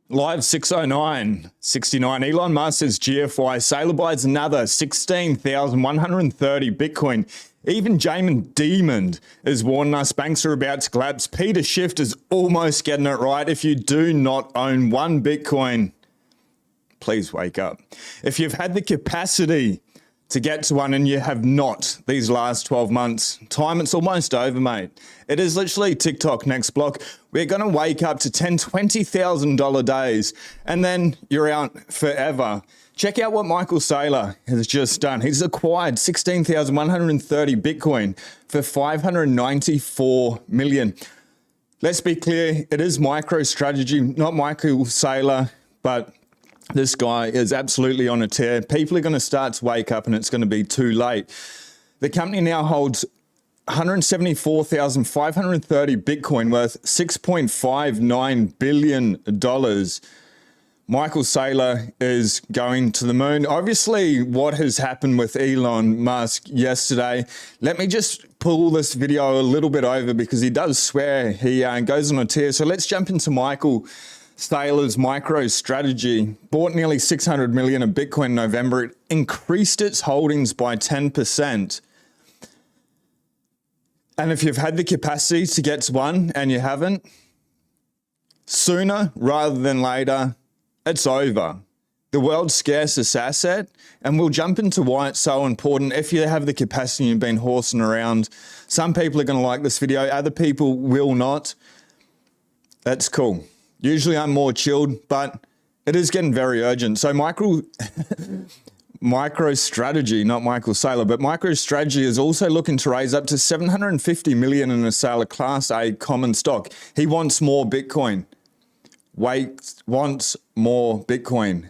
Live 609.69. Elon Musk says GFY. Sailor buys another 16,130 Bitcoin. Even Jamin Demon is warning us banks are about to collapse. Peter Schiff is almost getting it right. If you do not own one Bitcoin, please wake up. If you've had the capacity to get to one and you have not these last 12 months, it's almost over, mate. It is literally TikTok next block. We're going to wake up to $10,000, $20,000 days and then you're out forever. Check out what Michael Saylor has just done. He's acquired 16,130 Bitcoin for $594 million. Let's be clear, it is MicroStrategy, not Michael Saylor, but this guy is absolutely on a tear. People are going to start to wake up and it's going to be too late. The company now holds 174,530 Bitcoin worth $6.59 billion. Michael Saylor is going to the moon. Obviously, what has happened with Elon Musk yesterday, let me just pull this video a little bit over because he does swear. He goes on a tear. So let's jump into Michael Saylor's MicroStrategy. Bought nearly 600 million of Bitcoin in November. It increased its holdings by 10%. And if you've had the capacity to get to one and you haven't, sooner rather than later, it's over. The world's scarcest asset, and we'll jump into why it's so important. If you have the capacity and you've been horsing around, some people are going to like this video, other people will not. That's cool. Usually I'm more chilled, but it is getting very urgent. So MicroStrategy, not Michael Saylor, but MicroStrategy is also looking to raise up to 750 million in a sale of Class A common stock. He wants more Bitcoin. Wants more Bitcoin.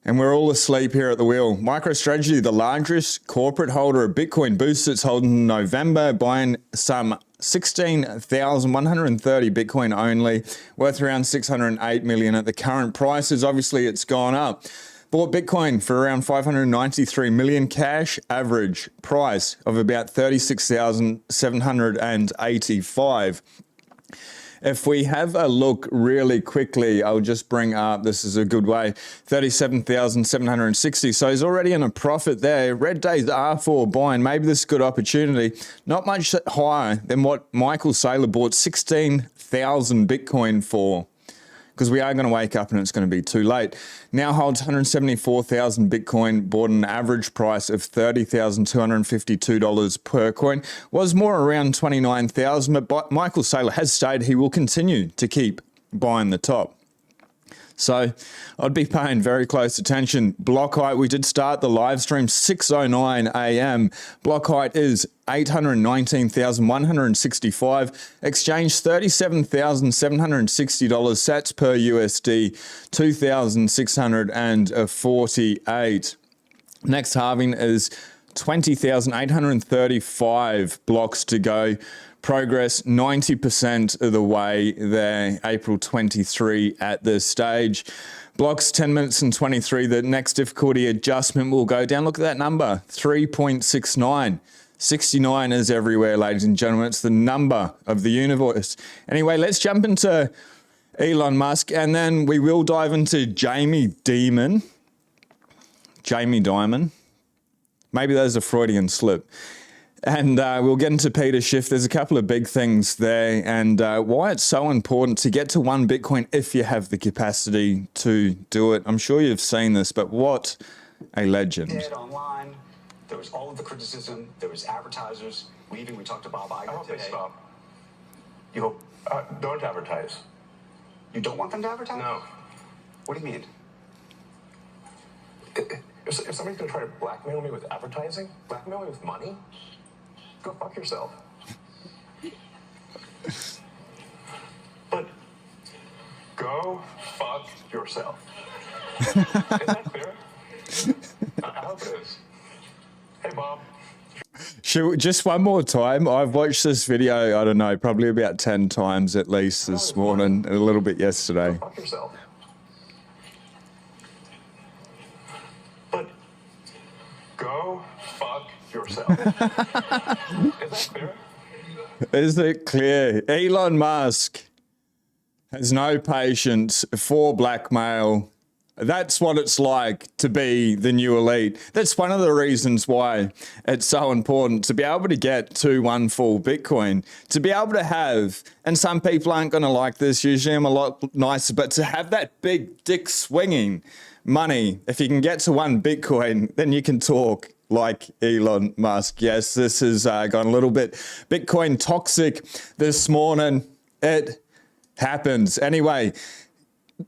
And we're all asleep here at the wheel. MicroStrategy, the largest corporate holder of Bitcoin, boosts its holding in November, buying some 16,130 Bitcoin only, worth around 608 million at the current prices. Obviously, it's gone up. Bought Bitcoin for around 593 million, cash average price of about 36,785. If we have a look really quickly, I'll just bring up, this is a good way, 37,760. So he's already in a profit there. Red days are for buying. Maybe this is a good opportunity. Not much higher than what Michael Saylor bought 16,000 Bitcoin for, because we are going to wake up and it's going to be too late. Now holds 174,000 Bitcoin, bought an average price of $30,252 per coin. Was more around 29,000, but Michael Saylor has stated he will continue to keep buying the top. So I'd be paying very close attention. Block height, we did start the live stream 6:09 a.m. Block height is 819,165. Exchange $37,760. Sats per USD 2,648. Next halving is 20,835 blocks to go. Progress 90% of the way there, April 23 at this stage. Blocks 10 minutes and 23. The next difficulty adjustment will go down. Look at that number, 3.69. 69 is everywhere, ladies and gentlemen. It's the number of the universe. Anyway, let's jump into Elon Musk, and then we will dive into Jamie Dimon. Maybe there's a Freudian slip. And we'll get into Peter Schiff. There's a couple of big things there, and why it's so important to get to one Bitcoin if you have the capacity to do it. I'm sure you've seen this, but what a legend. Online, there was all of the criticism. There was advertisers leaving. We talked to Bob Iger today. I hope they stop. You hope? Don't advertise. You don't want them to advertise? No. What do you mean? If somebody's going to try to blackmail me with advertising, blackmail me with money, go fuck yourself. But go fuck yourself. Is that fair? I hope it is. Hey, Bob. Just one more time. I've watched this video, I don't know, probably about 10 times at least this morning, a little bit yesterday. Go fuck yourself. But go fuck yourself. Is that clear? Is it clear? Elon Musk has no patience for blackmail. That's what it's like to be the new elite. That's one of the reasons why it's so important to be able to get to one full Bitcoin, to be able to have, and some people aren't going to like this, usually I'm a lot nicer, but to have that big dick swinging money, if you can get to one Bitcoin, then you can talk like Elon Musk. Yes, this has gone a little bit Bitcoin toxic this morning. It happens. Anyway,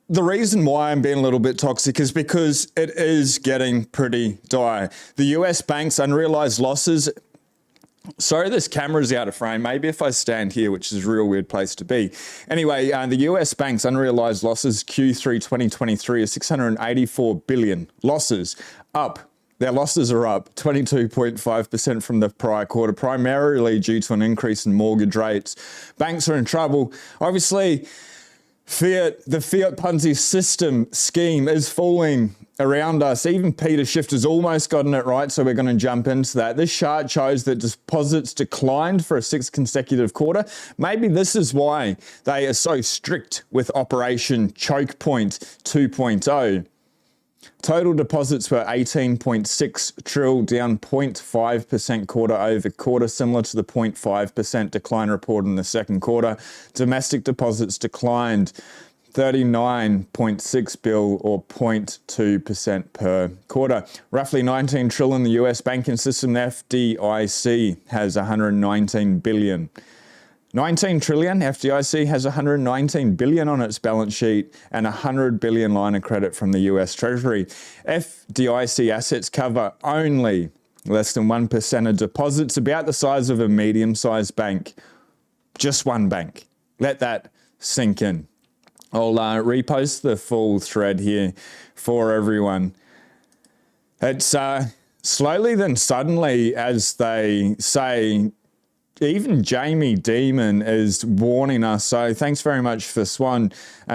the reason why I'm being a little bit toxic is because it is getting pretty dire. The US banks' unrealized losses. Sorry, this camera's out of frame. Maybe if I stand here, which is a real weird place to be. Anyway, the US banks' unrealized losses Q3 2023 is 684 billion. Losses up. Their losses are up 22.5% from the prior quarter, primarily due to an increase in mortgage rates. Banks are in trouble. Obviously, the fiat Ponzi system scheme is falling around us. Even Peter Schiff has almost gotten it right, so we're going to jump into that. This chart shows that deposits declined for a 6th consecutive quarter. Maybe this is why they are so strict with Operation Choke Point 2.0. Total deposits were 18.6 trillion, down 0.5% quarter over quarter, similar to the 0.5% decline reported in the second quarter. Domestic deposits declined 39.6 billion or 0.2% per quarter. Roughly 19 trillion in the US banking system. The FDIC has 119 billion. 19 trillion, FDIC has 119 billion on its balance sheet and 100 billion line of credit from the US Treasury. FDIC assets cover only less than 1% of deposits, about the size of a medium-sized bank. Just one bank. Let that sink in. I'll repost the full thread here for everyone. It's slowly then suddenly, as they say, even Jamie Dimon is warning us. So thanks very much for Swan.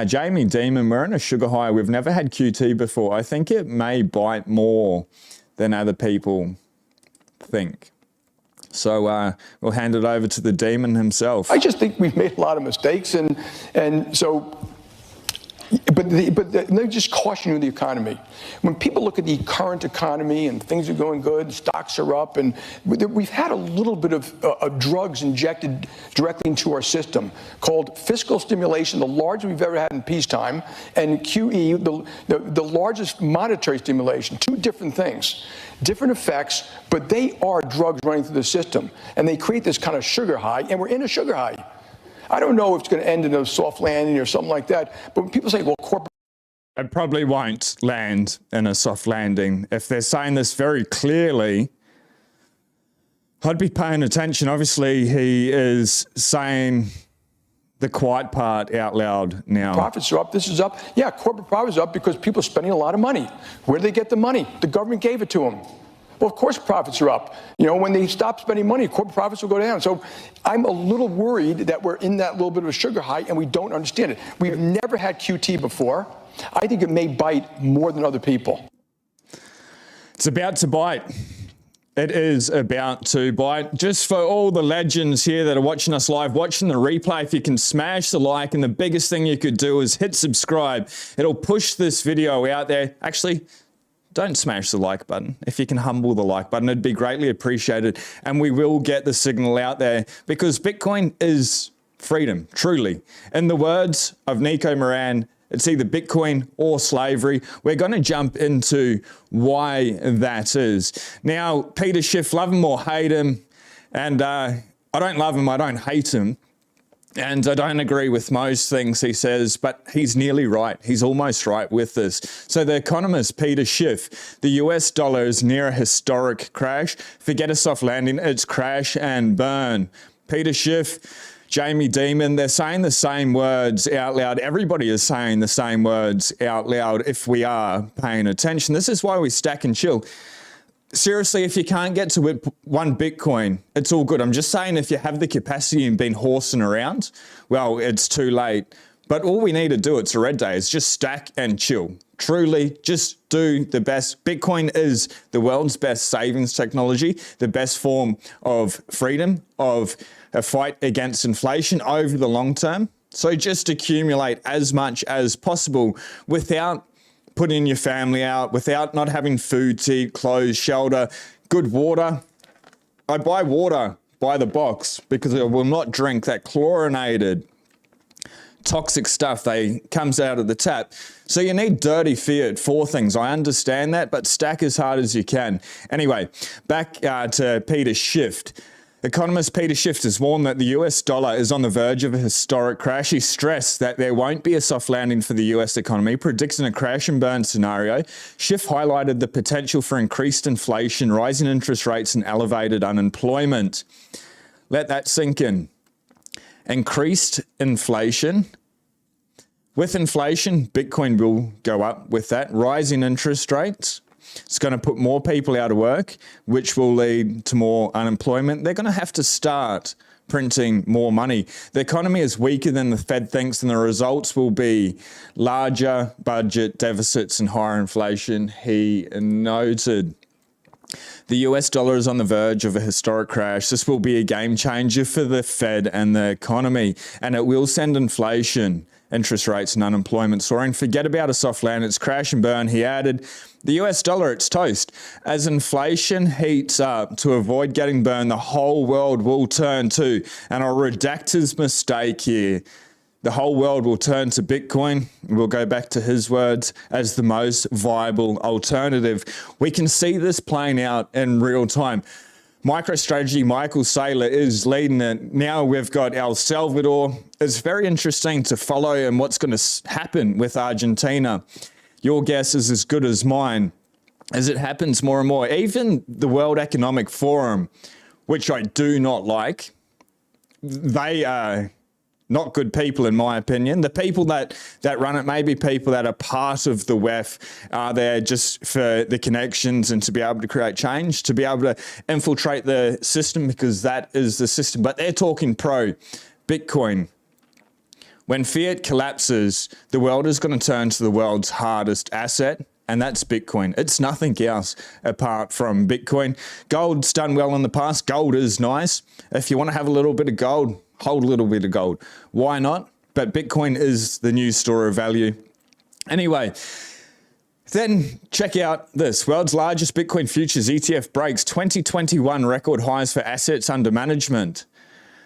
Jamie Dimon, we're in a sugar high. We've never had QT before. I think it may bite more than other people think. So we'll hand it over to the demon himself. I just think we've made a lot of mistakes, and so. But let me just caution you the economy. When people look at the current economy and things are going good, stocks are up, and we've had a little bit of drugs injected directly into our system called fiscal stimulation, the largest we've ever had in peacetime, and QE, the largest monetary stimulation. Two different things, different effects, but they are drugs running through the system, and they create this kind of sugar high, and we're in a sugar high. I don't know if it's going to end in a soft landing or something like that, but when people say, well, corporate... It probably won't land in a soft landing. If they're saying this very clearly, I'd be paying attention. Obviously, he is saying the quiet part out loud now. Profits are up. This is up. Yeah, corporate profits are up because people are spending a lot of money. Where do they get the money? The government gave it to them. Well, of course profits are up. You know, when they stop spending money, corporate profits will go down. So I'm a little worried that we're in that little bit of a sugar high and we don't understand it. We've never had QT before. I think it may bite more than other people. It's about to bite. It is about to bite. Just for all the legends here that are watching us live, watching the replay, if you can smash the like, and the biggest thing you could do is hit subscribe. It'll push this video out there. Actually, don't smash the like button. If you can humble the like button, it'd be greatly appreciated. And we will get the signal out there because Bitcoin is freedom, truly. In the words of Nico Moran, it's either Bitcoin or slavery. We're going to jump into why that is. Now, Peter Schiff, love him or hate him, and I don't love him, I don't hate him. And I don't agree with most things he says, but he's nearly right. He's almost right with this. So the economist Peter Schiff, the US dollar is near a historic crash. Forget a soft landing, it's crash and burn. Peter Schiff, Jamie Dimon, they're saying the same words out loud. Everybody is saying the same words out loud if we are paying attention. This is why we stack and chill. Seriously, if you can't get to one Bitcoin, it's all good. I'm just saying if you have the capacity and been horsing around, well, it's too late. But all we need to do, it's a red day, is just stack and chill. Truly, just do the best. Bitcoin is the world's best savings technology, the best form of freedom, of a fight against inflation over the long term. So just accumulate as much as possible without putting your family out, without not having food to eat, clothes, shelter, good water. I buy water by the box because I will not drink that chlorinated toxic stuff that comes out of the tap. So you need dirty fiat for things. I understand that, but stack as hard as you can. Anyway, back to Peter Schiff. Economist Peter Schiff has warned that the US dollar is on the verge of a historic crash. He stressed that there won't be a soft landing for the US economy, predicting a crash and burn scenario. Schiff highlighted the potential for increased inflation, rising interest rates, and elevated unemployment. Let that sink in. Increased inflation. With inflation, Bitcoin will go up with that. Rising interest rates. It's going to put more people out of work, which will lead to more unemployment. They're going to have to start printing more money. The economy is weaker than the Fed thinks, and the results will be larger budget deficits and higher inflation, he noted. The US dollar is on the verge of a historic crash. This will be a game changer for the Fed and the economy, and it will send inflation, interest rates, and unemployment soaring. Forget about a soft land, it's crash and burn, he added. The US dollar, it's toast. As inflation heats up, to avoid getting burned, the whole world will turn to, and I'll redact his mistake here, the whole world will turn to Bitcoin. We'll go back to his words as the most viable alternative. We can see this playing out in real time. MicroStrategy, Michael Saylor is leading it. Now we've got El Salvador. It's very interesting to follow and what's going to happen with Argentina. Your guess is as good as mine as it happens more and more. Even the World Economic Forum, which I do not like, they are not good people, in my opinion. The people that run it may be people that are part of the WEF, are there just for the connections and to be able to create change, to be able to infiltrate the system, because that is the system. But they're talking pro Bitcoin. When fiat collapses, the world is going to turn to the world's hardest asset, and that's Bitcoin. It's nothing else apart from Bitcoin. Gold's done well in the past. Gold is nice. If you want to have a little bit of gold, hold a little bit of gold. Why not? But Bitcoin is the new store of value. Anyway, then check out this. World's largest Bitcoin futures ETF breaks 2021 record highs for assets under management.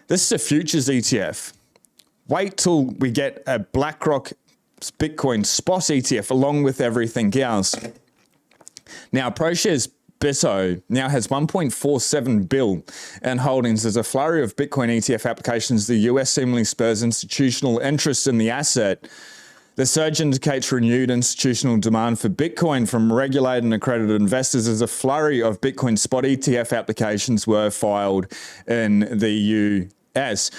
This is a futures ETF. Wait till we get a BlackRock Bitcoin spot ETF along with everything else. Now, ProShares Bitto now has 1.47 billion in holdings. There's a flurry of Bitcoin ETF applications. The US seemingly spurs institutional interest in the asset. The surge indicates renewed institutional demand for Bitcoin from regulated and accredited investors as a flurry of Bitcoin spot ETF applications were filed in the US.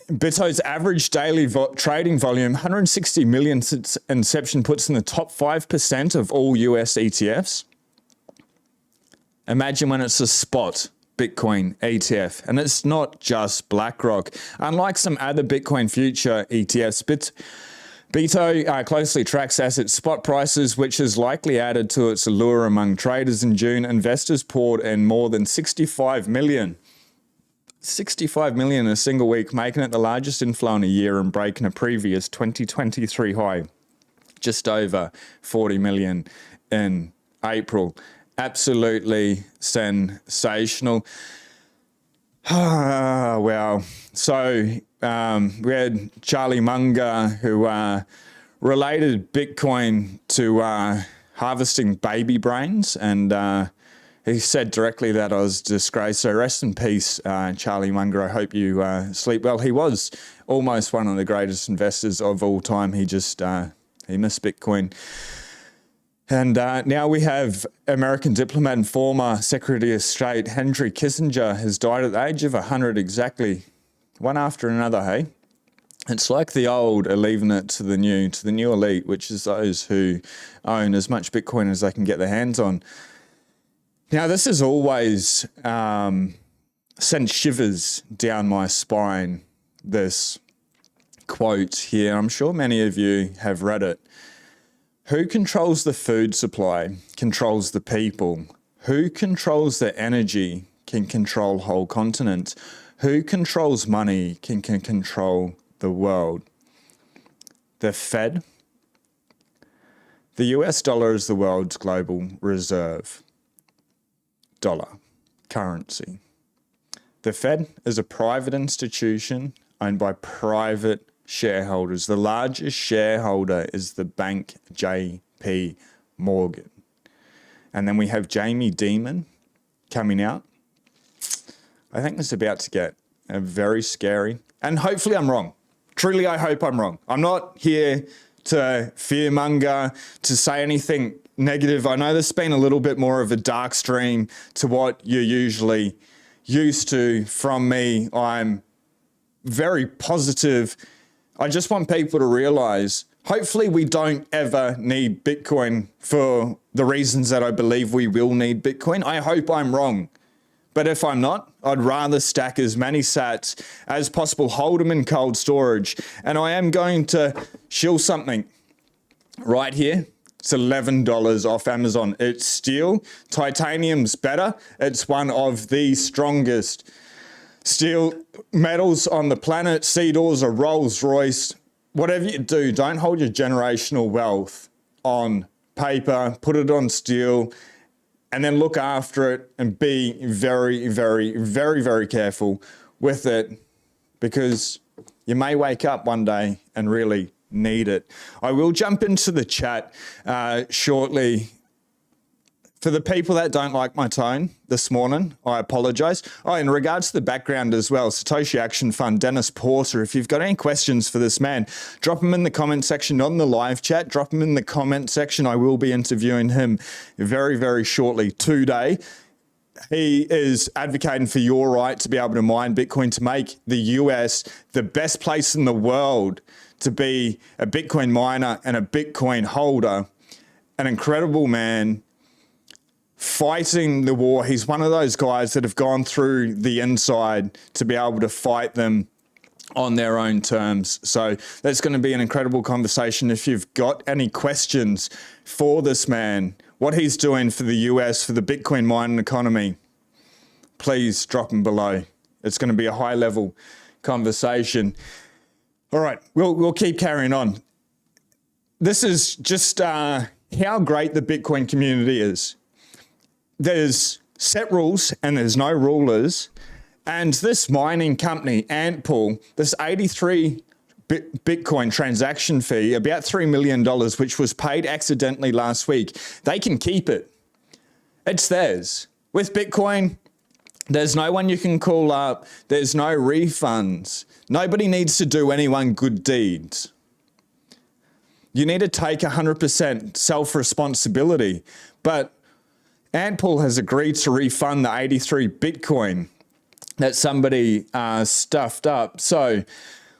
Bitto's average daily trading volume, 160 million since inception, puts in the top 5% of all US ETFs. Imagine when it's a spot Bitcoin ETF, and it's not just BlackRock. Unlike some other Bitcoin future ETFs, Bitto closely tracks asset spot prices, which has likely added to its allure among traders. In June, investors poured in more than 65 million in a single week, making it the largest inflow in a year and breaking a previous 2023 high, just over 40 million in April. Absolutely sensational. Wow. So we had Charlie Munger, who related Bitcoin to harvesting baby brains, and he said directly that I was a disgrace. So rest in peace, Charlie Munger. I hope you sleep well. He was almost one of the greatest investors of all time. He just he missed Bitcoin. And now we have American diplomat and former Secretary of State Henry Kissinger has died at the age of 100 exactly, one after another, hey? It's like the old are leaving it to the new elite, which is those who own as much Bitcoin as they can get their hands on. Now, this has always sent shivers down my spine, this quote here. I'm sure many of you have read it. Who controls the food supply controls the people. Who controls the energy can control whole continents. Who controls money can control the world. The Fed. The US dollar is the world's global reserve dollar currency. The Fed is a private institution owned by private shareholders. The largest shareholder is the bank JP Morgan. And then we have Jamie Dimon coming out. I think it's about to get very scary. And hopefully I'm wrong. Truly, I hope I'm wrong. I'm not here to fearmonger, to say anything negative. I know there's been a little bit more of a dark stream to what you're usually used to from me. I'm very positive. I just want people to realize, hopefully we don't ever need Bitcoin for the reasons that I believe we will need Bitcoin. I hope I'm wrong. But if I'm not, I'd rather stack as many sats as possible, hold them in cold storage. And I am going to shill something right here. It's $11 off Amazon. It's steel. Titanium's better. It's one of the strongest steel metals on the planet. Seadors are Rolls Royce. Whatever you do, don't hold your generational wealth on paper. Put it on steel. And then look after it and be very, very, very, very careful with it, because you may wake up one day and really need it. I will jump into the chat shortly. For the people that don't like my tone this morning, I apologize. Oh, in regards to the background as well, Satoshi Action Fund, Dennis Porter, if you've got any questions for this man, drop them in the comment section, not in the live chat, drop them in the comment section. I will be interviewing him very, very shortly today. He is advocating for your right to be able to mine Bitcoin, to make the US the best place in the world to be a Bitcoin miner and a Bitcoin holder. An incredible man, fighting the war. He's one of those guys that have gone through the inside to be able to fight them on their own terms. So that's going to be an incredible conversation. If you've got any questions for this man, what he's doing for the US, for the Bitcoin mining economy, please drop them below. It's going to be a high level conversation. All right, we'll keep carrying on. This is just how great the Bitcoin community is. There's set rules and there's no rulers. And this mining company, Antpool, this 83 Bitcoin transaction fee, about $3 million, which was paid accidentally last week, they can keep it. It's theirs. With Bitcoin, there's no one you can call up. There's no refunds. Nobody needs to do anyone good deeds. You need to take 100% self-responsibility. But Antpool has agreed to refund the 83 Bitcoin that somebody stuffed up. So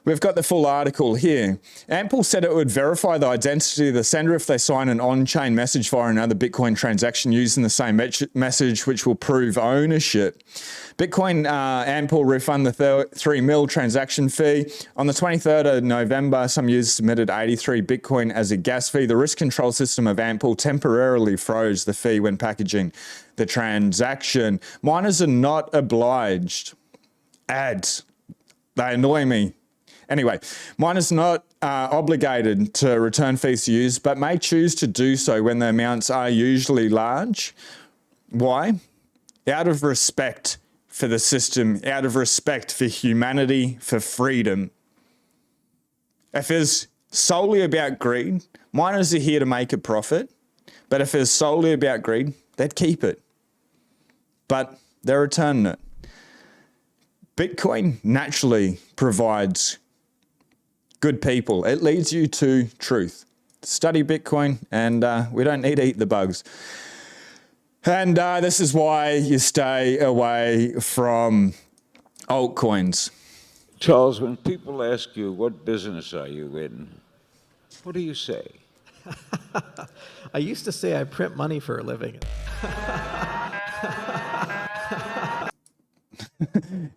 we've got the full article here. Antpool said it would verify the identity of the sender if they sign an on-chain message via another Bitcoin transaction using the same message, which will prove ownership. Bitcoin Antpool refund the 3 mil transaction fee. On the 23rd of November, some users submitted 83 Bitcoin as a gas fee. The risk control system of Antpool temporarily froze the fee when packaging the transaction. Miners are not obliged. Ads. They annoy me. Anyway, miners are not obligated to return fees to users, but may choose to do so when the amounts are usually large. Why? Out of respect for the system, out of respect for humanity, for freedom. If it's solely about greed, miners are here to make a profit, but if it's solely about greed, they'd keep it. But they're returning it. Bitcoin naturally provides good people. It leads you to truth. Study Bitcoin, and we don't need to eat the bugs. And this is why you stay away from altcoins. Charles, when people ask you, what business are you in? What do you say? I used to say I print money for a living.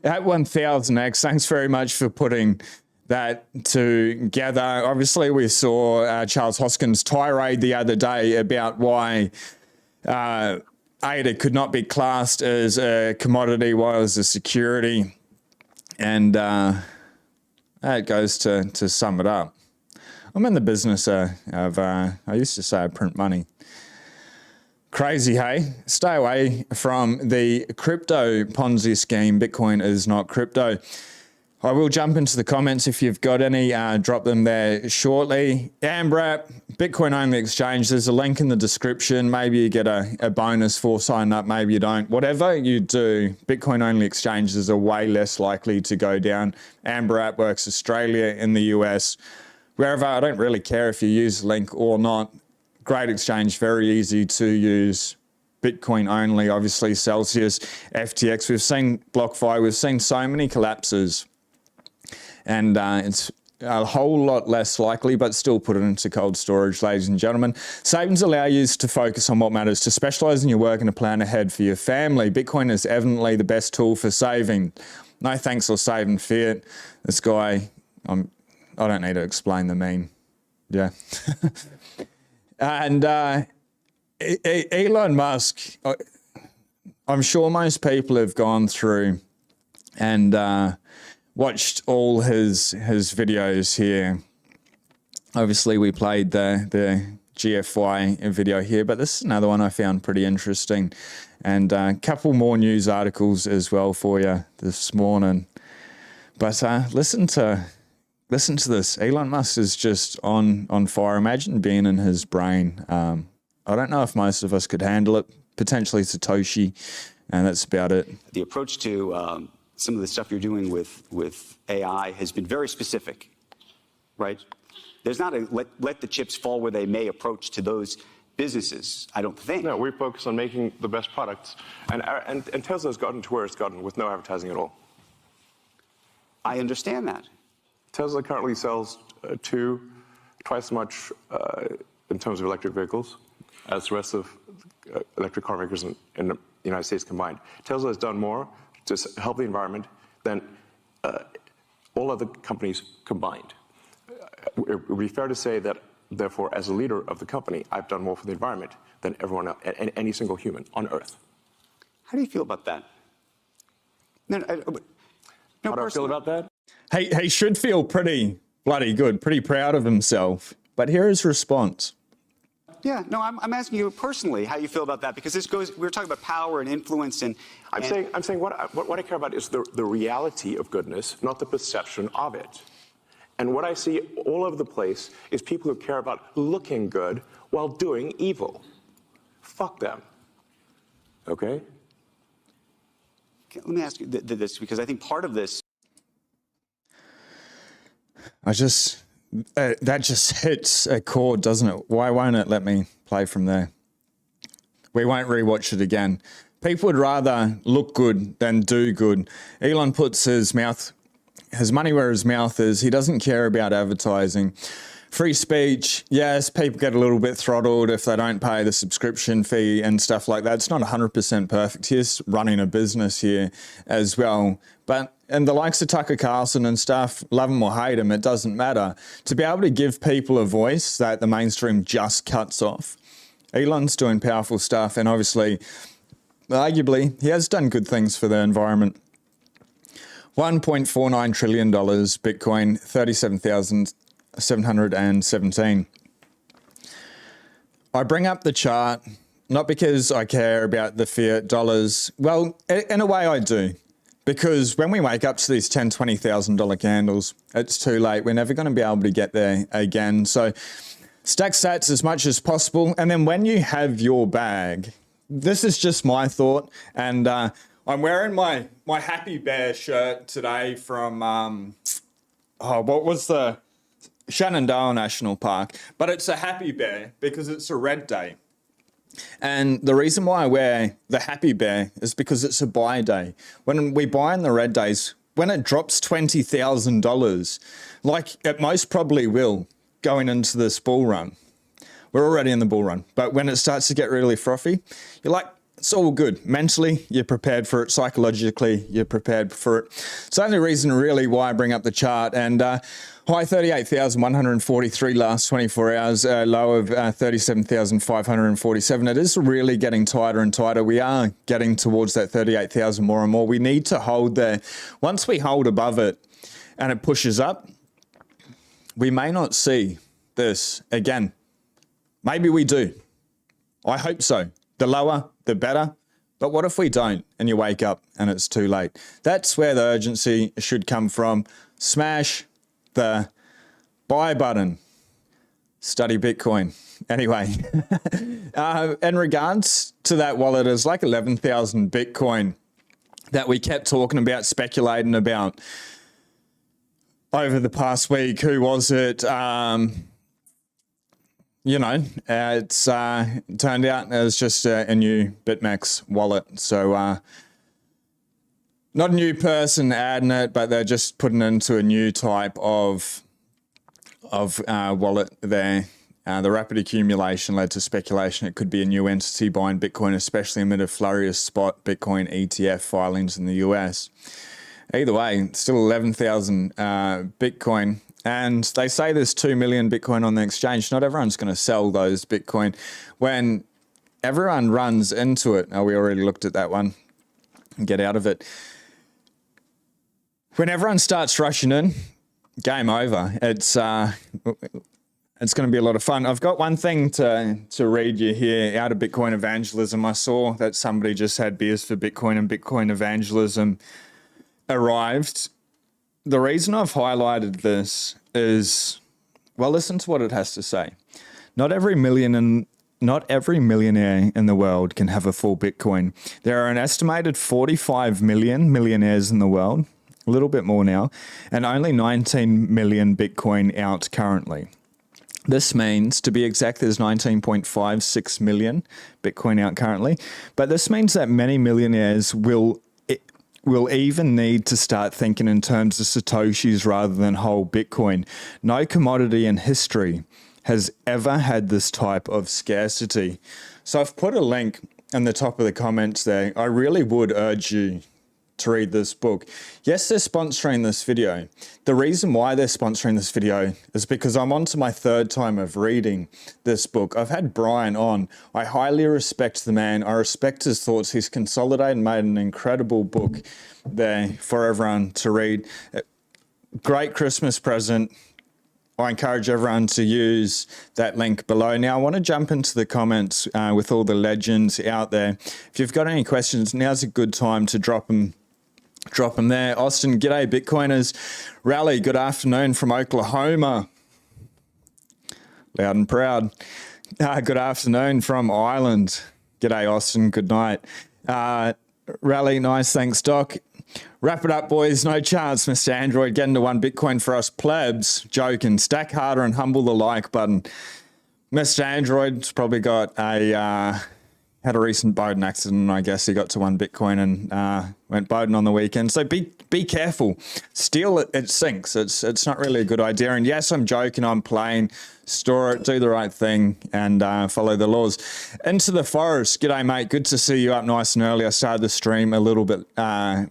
At 1000X, thanks very much for putting that together. Obviously, we saw Charles Hoskin's tirade the other day about why ADA could not be classed as a commodity, while as a security. And it goes to sum it up. I'm in the business of, I used to say I print money. Crazy, hey? Stay away from the crypto Ponzi scheme. Bitcoin is not crypto. I will jump into the comments if you've got any, drop them there shortly. AMBRAP, Bitcoin only exchange, there's a link in the description. Maybe you get a bonus for signing up, maybe you don't. Whatever you do, Bitcoin only exchanges are way less likely to go down. AMBRAP works Australia, in the US, wherever. I don't really care if you use the link or not. Great exchange, very easy to use. Bitcoin only, obviously Celsius, FTX. We've seen BlockFi, we've seen so many collapses. And it's a whole lot less likely, but still put it into cold storage, ladies and gentlemen. Savings allow you to focus on what matters, to specialize in your work and to plan ahead for your family. Bitcoin is evidently the best tool for saving. No thanks or saving fiat. This guy, I don't need to explain the meme. Yeah. And Elon Musk, I'm sure most people have gone through and watched all his videos here. Obviously, we played the GFY video here, but this is another one I found pretty interesting. And a couple more news articles as well for you this morning. But listen to this. Elon Musk is just on fire. Imagine being in his brain. I don't know if most of us could handle it. Potentially Satoshi, and that's about it. The approach to some of the stuff you're doing with AI has been very specific, right? There's not a let the chips fall where they may approach to those businesses, I don't think. No, we focus on making the best products. And Tesla's gotten to where it's gotten with no advertising at all. I understand that. Tesla currently sells twice as much in terms of electric vehicles as the rest of electric car makers in the United States combined. Tesla has done more to help the environment than all other companies combined. It would be fair to say that, therefore, as a leader of the company, I've done more for the environment than everyone else, any single human on Earth. How do you feel about that? No, How do I feel about that? He should feel pretty bloody good, pretty proud of himself. But here is his response. Yeah, no, I'm asking you personally how you feel about that, because we're talking about power and influence and... I'm saying what I care about is the reality of goodness, not the perception of it. And what I see all over the place is people who care about looking good while doing evil. Fuck them. Okay? Let me ask you this, because I think part of this... That just hits a chord, doesn't it? Why won't it let me play from there? We won't rewatch it again. People would rather look good than do good. Elon puts his money where his mouth is. He doesn't care about advertising. Free speech, yes, people get a little bit throttled if they don't pay the subscription fee and stuff like that. It's not 100% perfect. He's running a business here as well. And the likes of Tucker Carlson and stuff, love him or hate him, it doesn't matter. To be able to give people a voice that the mainstream just cuts off, Elon's doing powerful stuff, and obviously, arguably, he has done good things for the environment. $1.49 trillion Bitcoin, 37,717. I bring up the chart, not because I care about the fiat dollars. Well, in a way I do. Because when we wake up to these $10,000, $20,000 candles, it's too late. We're never going to be able to get there again. So stack sats as much as possible. And then when you have your bag, this is just my thought. And I'm wearing my Happy Bear shirt today from, what was the Shenandoah National Park. But it's a Happy Bear because it's a red day. And the reason why I wear the Happy Bear is because it's a buy day. When we buy in the red days, when it drops $20,000, like it most probably will going into this bull run, we're already in the bull run, but when it starts to get really frothy, you're like, It's all good. Mentally, you're prepared for it. Psychologically, you're prepared for it. It's the only reason really why I bring up the chart. And high 38,143 last 24 hours, low of 37,547. It is really getting tighter and tighter. We are getting towards that 38,000 more and more. We need to hold there. Once we hold above it and it pushes up, we may not see this again. Maybe we do. I hope so. The lower, the better. But what if we don't and you wake up and it's too late? That's where the urgency should come from. Smash the buy button. Study Bitcoin. Anyway, in regards to that wallet, it's like 11,000 Bitcoin that we kept talking about, speculating about over the past week. Who was it? It's turned out it was just a new BitMEX wallet. So not a new person adding it, but they're just putting it into a new type of wallet there. The rapid accumulation led to speculation it could be a new entity buying Bitcoin, especially amid a flurry of spot Bitcoin ETF filings in the US. Either way, still 11,000 Bitcoin. And they say there's 2 million Bitcoin on the exchange. Not everyone's going to sell those Bitcoin. When everyone runs into it, we already looked at that one, get out of it. When everyone starts rushing in, game over. It's going to be a lot of fun. I've got one thing to read you here out of Bitcoin Evangelism. I saw that somebody just had beers for Bitcoin and Bitcoin Evangelism arrived. The reason I've highlighted this is, well, listen to what it has to say. Not every millionaire in the world can have a full Bitcoin. There are an estimated 45 million millionaires in the world, a little bit more now, and only 19 million Bitcoin out currently. This means, to be exact, there's 19.56 million Bitcoin out currently, but this means that many millionaires will even need to start thinking in terms of Satoshis rather than whole Bitcoin. No commodity in history has ever had this type of scarcity. So I've put a link in the top of the comments there. I really would urge you to read this book. Yes, they're sponsoring this video. The reason why they're sponsoring this video is because I'm on to my third time of reading this book. I've had Brian on. I highly respect the man. I respect his thoughts. He's consolidated and made an incredible book there for everyone to read. Great Christmas present. I encourage everyone to use that link below. Now, I want to jump into the comments with all the legends out there. If you've got any questions, now's a good time to drop them there. Austin, g'day Bitcoiners. Rally, good afternoon from Oklahoma. Loud and proud. Good afternoon from Ireland. G'day Austin, good night. Rally, nice, thanks Doc. Wrap it up, boys. No chance, Mr. Android, getting to 1 Bitcoin for us plebs. Joking. Stack harder and humble the like button. Mr. Android's probably got had a recent boating accident. I guess he got to 1 Bitcoin and went boating on the weekend. So be careful. Steal it, it sinks. It's not really a good idea. And yes, I'm joking. I'm playing. Store it, do the right thing, and follow the laws. Into the forest. G'day, mate. Good to see you up nice and early. I started the stream a little bit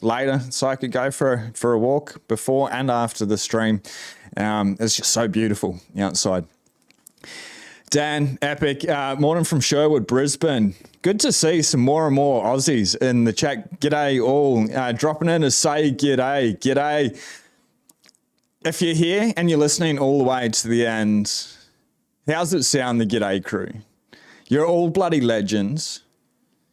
later, so I could go for a walk before and after the stream. It's just so beautiful outside. Dan, epic. Morning from Sherwood, Brisbane. Good to see some more and more Aussies in the chat. G'day all. Dropping in to say g'day. G'day. If you're here and you're listening all the way to the end, how's it sound, the G'day crew? You're all bloody legends.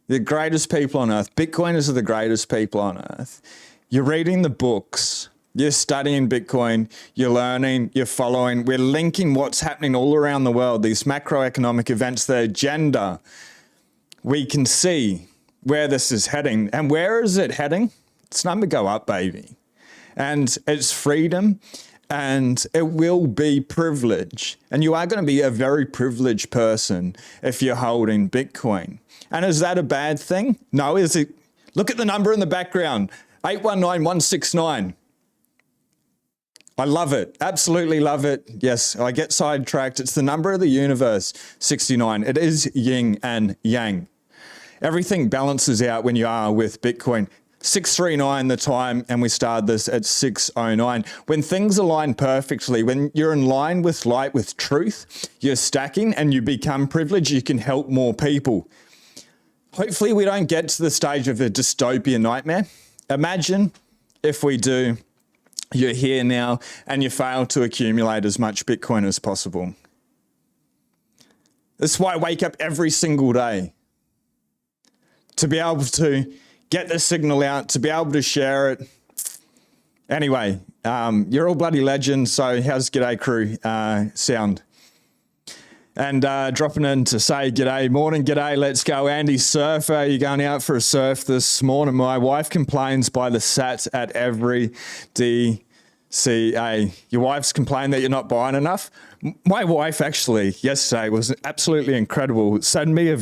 The greatest people on earth. Bitcoiners are the greatest people on earth. You're reading the books. You're studying Bitcoin. You're learning. You're following. We're linking what's happening all around the world, these macroeconomic events, the agenda. We can see where this is heading. And where is it heading? It's time to go up, baby. And it's freedom, and it will be privilege. And you are going to be a very privileged person if you're holding Bitcoin. And is that a bad thing? No, is it? Look at the number in the background, 819169. I love it. Absolutely love it. Yes, I get sidetracked. It's the number of the universe, 69. It is yin and yang. Everything balances out when you are with Bitcoin. 639 the time, and we started this at 609. When things align perfectly, when you're in line with light, with truth, you're stacking and you become privileged, you can help more people. Hopefully we don't get to the stage of a dystopian nightmare. Imagine if we do, you're here now and you fail to accumulate as much Bitcoin as possible. That's why I wake up every single day, to be able to get the signal out, to be able to share it. Anyway, you're all bloody legends, so how's G'day Crew sound? And dropping in to say g'day, morning, g'day, let's go. Andy Surfer, are you going out for a surf this morning? My wife complains by the sats at every DCA. Your wife's complained that you're not buying enough? My wife actually yesterday was absolutely incredible. Sent me a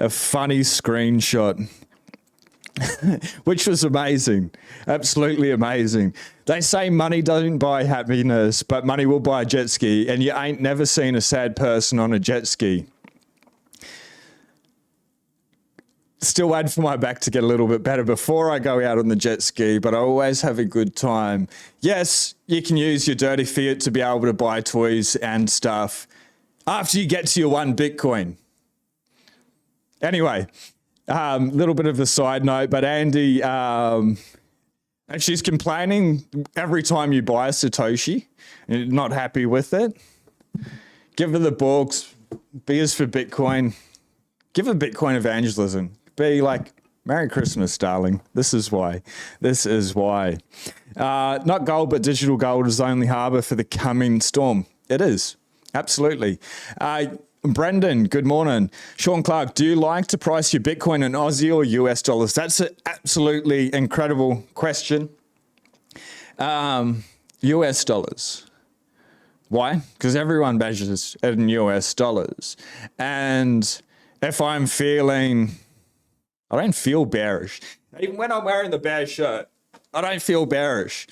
funny screenshot, which was amazing, absolutely amazing. They say money doesn't buy happiness, but money will buy a jet ski, and you ain't never seen a sad person on a jet ski. Still waiting for my back to get a little bit better before I go out on the jet ski, but I always have a good time. Yes, you can use your dirty fiat to be able to buy toys and stuff after you get to your 1 Bitcoin. Anyway, little bit of a side note, but Andy, and she's complaining every time you buy a Satoshi, and you're not happy with it. Give her the books, beers for Bitcoin, give her Bitcoin evangelism. Be like, Merry Christmas, darling. This is why. This is why. Not gold, but digital gold is the only harbor for the coming storm. It is. Absolutely. Brendan, good morning. Sean Clark, do you like to price your Bitcoin in Aussie or US dollars? That's an absolutely incredible question. US dollars. Why? Because everyone measures it in US dollars. And if I'm feeling, I don't feel bearish. Even when I'm wearing the bear shirt, I don't feel bearish.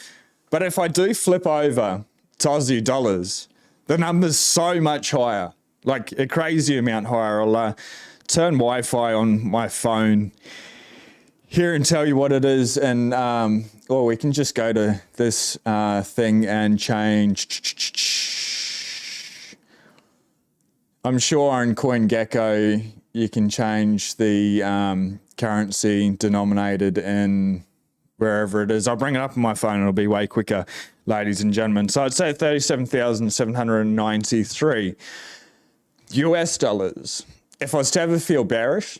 But if I do flip over to Aussie dollars, the number's so much higher, like a crazy amount higher. I'll turn Wi-Fi on my phone here and tell you what it is. And, or we can just go to this thing and change. I'm sure on CoinGecko, you can change the currency denominated in wherever it is. I'll bring it up on my phone. It'll be way quicker, ladies and gentlemen. So I'd say 37,793 US dollars. If I was to ever feel bearish,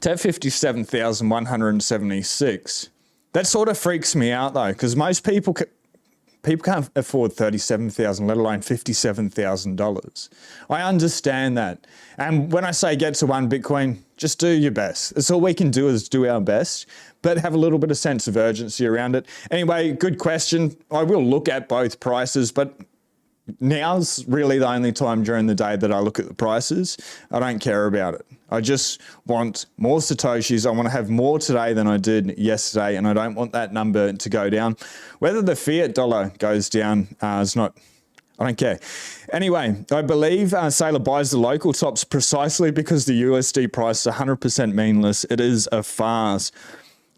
to have 57,176. That sort of freaks me out though, because most people can't afford $37,000, let alone $57,000. I understand that. And when I say get to 1 Bitcoin, just do your best. That's all we can do, is do our best, but have a little bit of sense of urgency around it. Anyway, good question. I will look at both prices, but now's really the only time during the day that I look at the prices. I don't care about it. I just want more Satoshis. I want to have more today than I did yesterday, and I don't want that number to go down. Whether the fiat dollar goes down is not, I don't care. Anyway, I believe Sailor buys the local tops precisely because the USD price is 100% meaningless. It is a farce.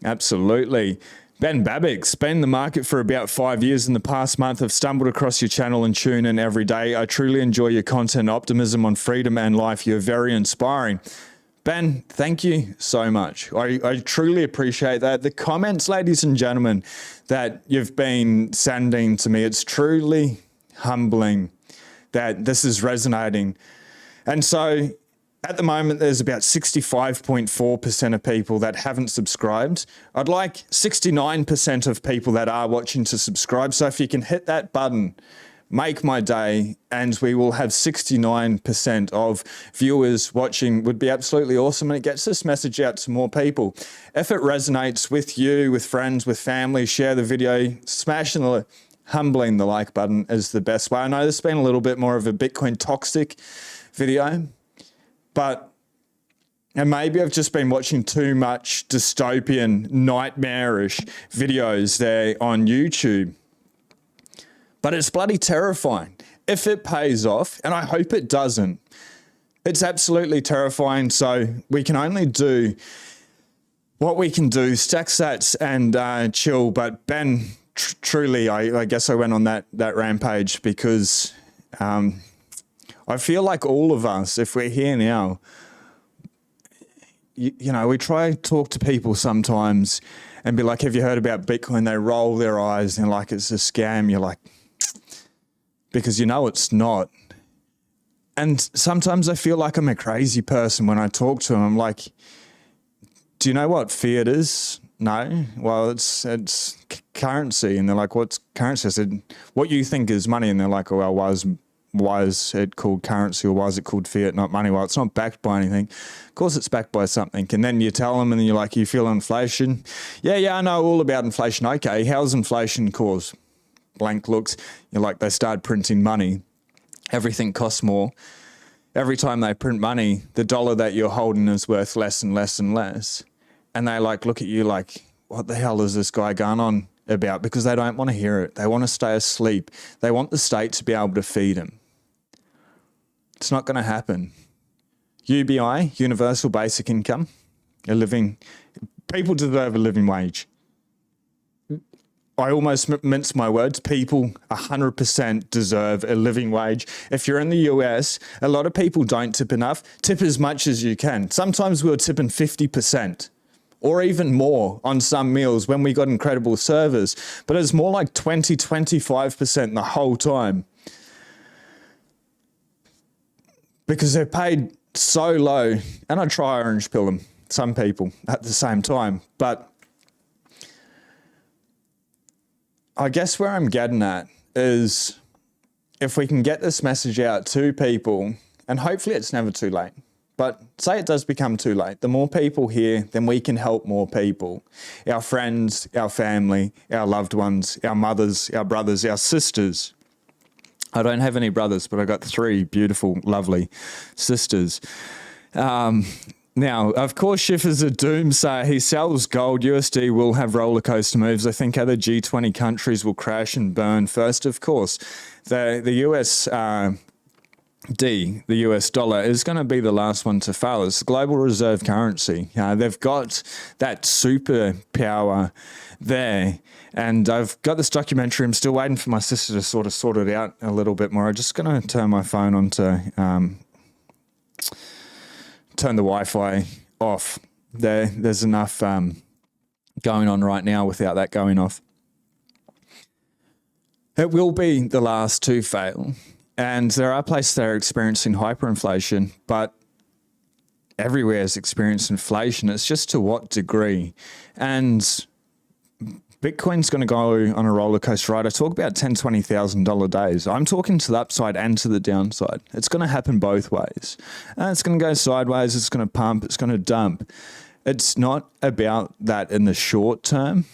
Absolutely. Ben Babbick's been in the market for about 5 years. In the past month, I've stumbled across your channel and tune in every day. I truly enjoy your content, optimism on freedom and life. You're very inspiring. Ben, thank you so much. I truly appreciate that. The comments, ladies and gentlemen, that you've been sending to me, it's truly humbling that this is resonating. And so at the moment, there's about 65.4% of people that haven't subscribed. I'd like 69% of people that are watching to subscribe. So if you can hit that button, make my day, and we will have 69% of viewers watching. Would be absolutely awesome, and it gets this message out to more people. If it resonates with you, with friends, with family, share the video, smashing the humbling the like button is the best way. I know this has been a little bit more of a Bitcoin toxic video, and maybe I've just been watching too much dystopian, nightmarish videos there on YouTube. But it's bloody terrifying. If it pays off, and I hope it doesn't, It's absolutely terrifying. So we can only do what we can do, stack sats and chill. But Ben, truly, I guess I went on that rampage because I feel like all of us, if we're here now, you know, we try to talk to people sometimes and be like, have you heard about Bitcoin? They roll their eyes and like, it's a scam. You're like, because you know it's not. And sometimes I feel like I'm a crazy person when I talk to them. I'm like, do you know what fiat is? No. Well, it's currency. And they're like, what's currency? I said, what you think is money. And they're like, oh, well, why is it called currency, or why is it called fiat, not money? Well, it's not backed by anything. Of course it's backed by something. And then you tell them and then you're like, you feel inflation? Yeah, I know all about inflation. Okay, how's inflation caused? Blank looks. You're like, they start printing money. Everything costs more. Every time they print money, the dollar that you're holding is worth less and less and less. And they like look at you like, what the hell is this guy going on about? Because they don't want to hear it. They want to stay asleep. They want the state to be able to feed them. It's not going to happen. UBI, universal basic income, people deserve a living wage. I almost mince my words. People 100% deserve a living wage. If you're in the US, a lot of people don't tip enough. Tip as much as you can. Sometimes we were tipping 50% or even more on some meals when we got incredible service. But it's more like 20, 25% the whole time. Because they're paid so low. And I try orange pill them, some people, at the same time. But I guess where I'm getting at is if we can get this message out to people, and hopefully it's never too late, but say it does become too late, the more people hear, then we can help more people. Our friends, our family, our loved ones, our mothers, our brothers, our sisters. I don't have any brothers, but I got 3 beautiful, lovely sisters. Now, of course, Schiff is a doomsayer. He sells gold. USD will have roller coaster moves. I think other G20 countries will crash and burn first. Of course, the USD, the US dollar, is going to be the last one to fail. It's the global reserve currency. They've got that superpower there. And I've got this documentary. I'm still waiting for my sister to sort it out a little bit more. I'm just going to turn my phone on to turn the Wi-Fi off. There's enough going on right now without that going off. It will be the last to fail. And there are places that are experiencing hyperinflation, but everywhere is experiencing inflation. It's just to what degree. And Bitcoin's going to go on a roller coaster ride. I talk about $10,000, $20,000 days. I'm talking to the upside and to the downside. It's going to happen both ways. And it's going to go sideways. It's going to pump. It's going to dump. It's not about that in the short term.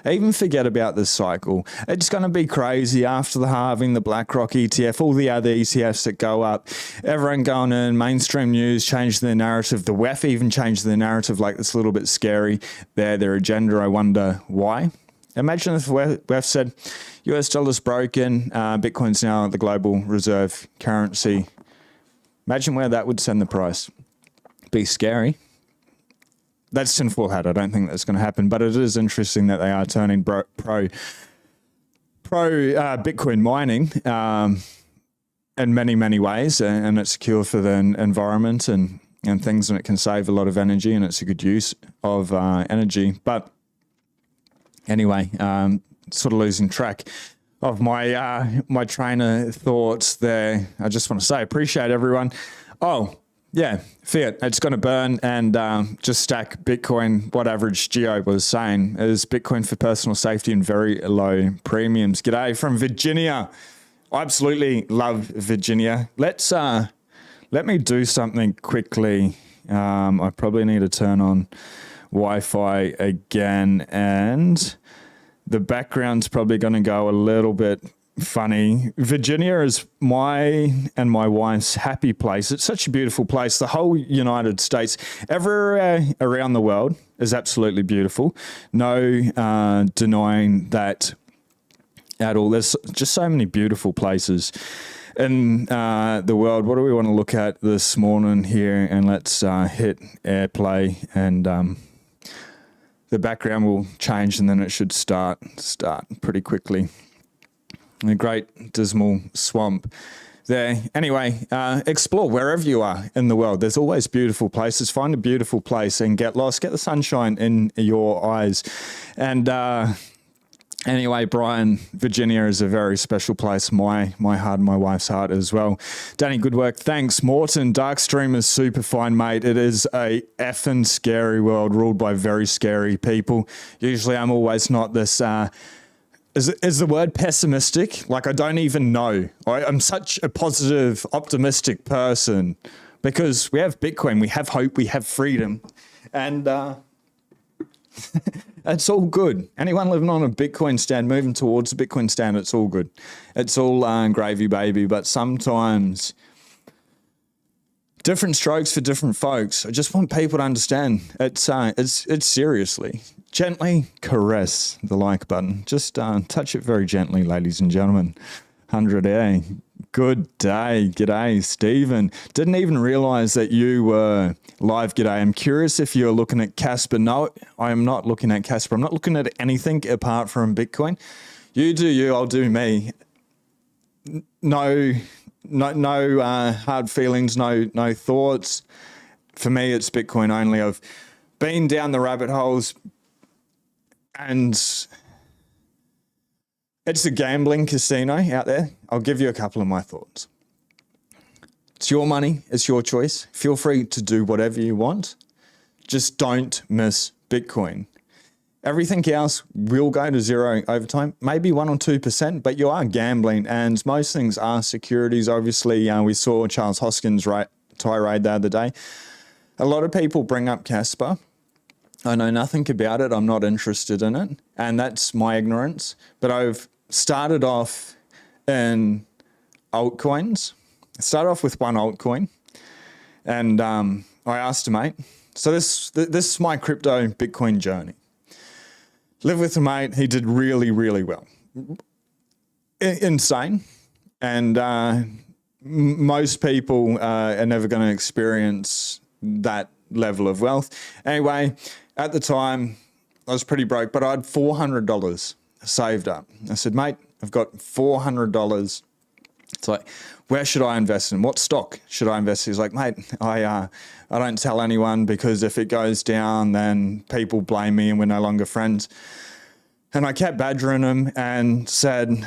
Even forget about this cycle. It's going to be crazy after the halving, the BlackRock ETF, all the other ETFs that go up. Everyone going in, mainstream news changed their narrative. The WEF even changed their narrative, like it's a little bit scary. Their agenda, I wonder why. Imagine if WEF said, US dollar's broken, Bitcoin's now the global reserve currency. Imagine where that would send the price. Be scary. That's tinfoil hat. I don't think that's going to happen, but it is interesting that they are turning pro Bitcoin mining in many, many ways, and it's secure for the environment and things, and it can save a lot of energy, and it's a good use of energy. But anyway, sort of losing track of my my train of thoughts there. I just want to say, appreciate everyone. Oh, yeah, fiat, it's going to burn, and just stack Bitcoin. What Average Geo was saying is Bitcoin for personal safety and very low premiums. G'day from Virginia. I absolutely love Virginia. Let me do something quickly. I probably need to turn on Wi-Fi again, and the background's probably going to go a little bit funny. Virginia is my and my wife's happy place. It's such a beautiful place. The whole United States, everywhere around the world is absolutely beautiful. No denying that at all. There's just so many beautiful places. in the world. What do we want to look at this morning here? And let's hit airplay, and the background will change, and then it should start pretty quickly. A great dismal swamp there. Anyway, explore wherever you are in the world. There's always beautiful places. Find a beautiful place and get lost. Get the sunshine in your eyes. And anyway, Brian, Virginia is a very special place. My heart and my wife's heart as well. Danny, good work. Thanks. Morton, Darkstream is super fine, mate. It is a effing scary world ruled by very scary people. Usually I'm always not this... Is the word pessimistic? Like, I don't even know. I'm such a positive, optimistic person because we have Bitcoin, we have hope, we have freedom, and it's all good. Anyone living on a Bitcoin stand, moving towards a Bitcoin stand, it's all good. It's all gravy, baby. But sometimes different strokes for different folks. I just want people to understand it's seriously. Gently caress the like button. Just touch it very gently, ladies and gentlemen. 100A. Good day. G'day, Stephen. Didn't even realize that you were live. G'day. I'm curious if you're looking at Casper. No, I am not looking at Casper. I'm not looking at anything apart from Bitcoin. You do you, I'll do me. No hard feelings, no thoughts. For me, it's Bitcoin only. I've been down the rabbit holes, and it's a gambling casino out there. I'll give you a couple of my thoughts. It's your money. It's your choice. Feel free to do whatever you want. Just don't miss Bitcoin. Everything else will go to zero over time, maybe 1 or 2%, but you are gambling, and most things are securities. Obviously, we saw Charles Hoskins' tirade the other day. A lot of people bring up Casper. I know nothing about it. I'm not interested in it. And that's my ignorance. But I've started off in altcoins. I started off with one altcoin. And I asked a mate. So this is my crypto Bitcoin journey. Live with a mate. He did really, really well. Insane. And most people are never going to experience that level of wealth. Anyway, at the time, I was pretty broke, but I had $400 saved up. I said, mate, I've got $400. It's like, where should I invest in? What stock should I invest in? He's like, mate, I don't tell anyone because if it goes down, then people blame me and we're no longer friends. And I kept badgering him and said,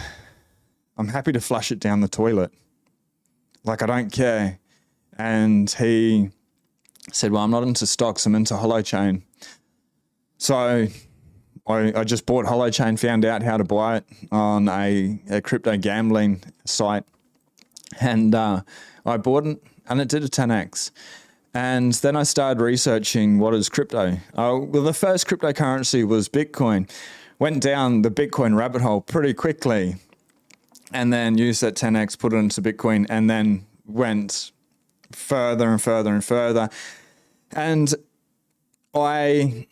I'm happy to flush it down the toilet. Like, I don't care. And he said, well, I'm not into stocks, I'm into Holochain. So I just bought Holochain, found out how to buy it on a crypto gambling site. And I bought it, and it did a 10x. And then I started researching what is crypto. Well, the first cryptocurrency was Bitcoin. Went down the Bitcoin rabbit hole pretty quickly, and then used that 10x, put it into Bitcoin, and then went further and further and further. And I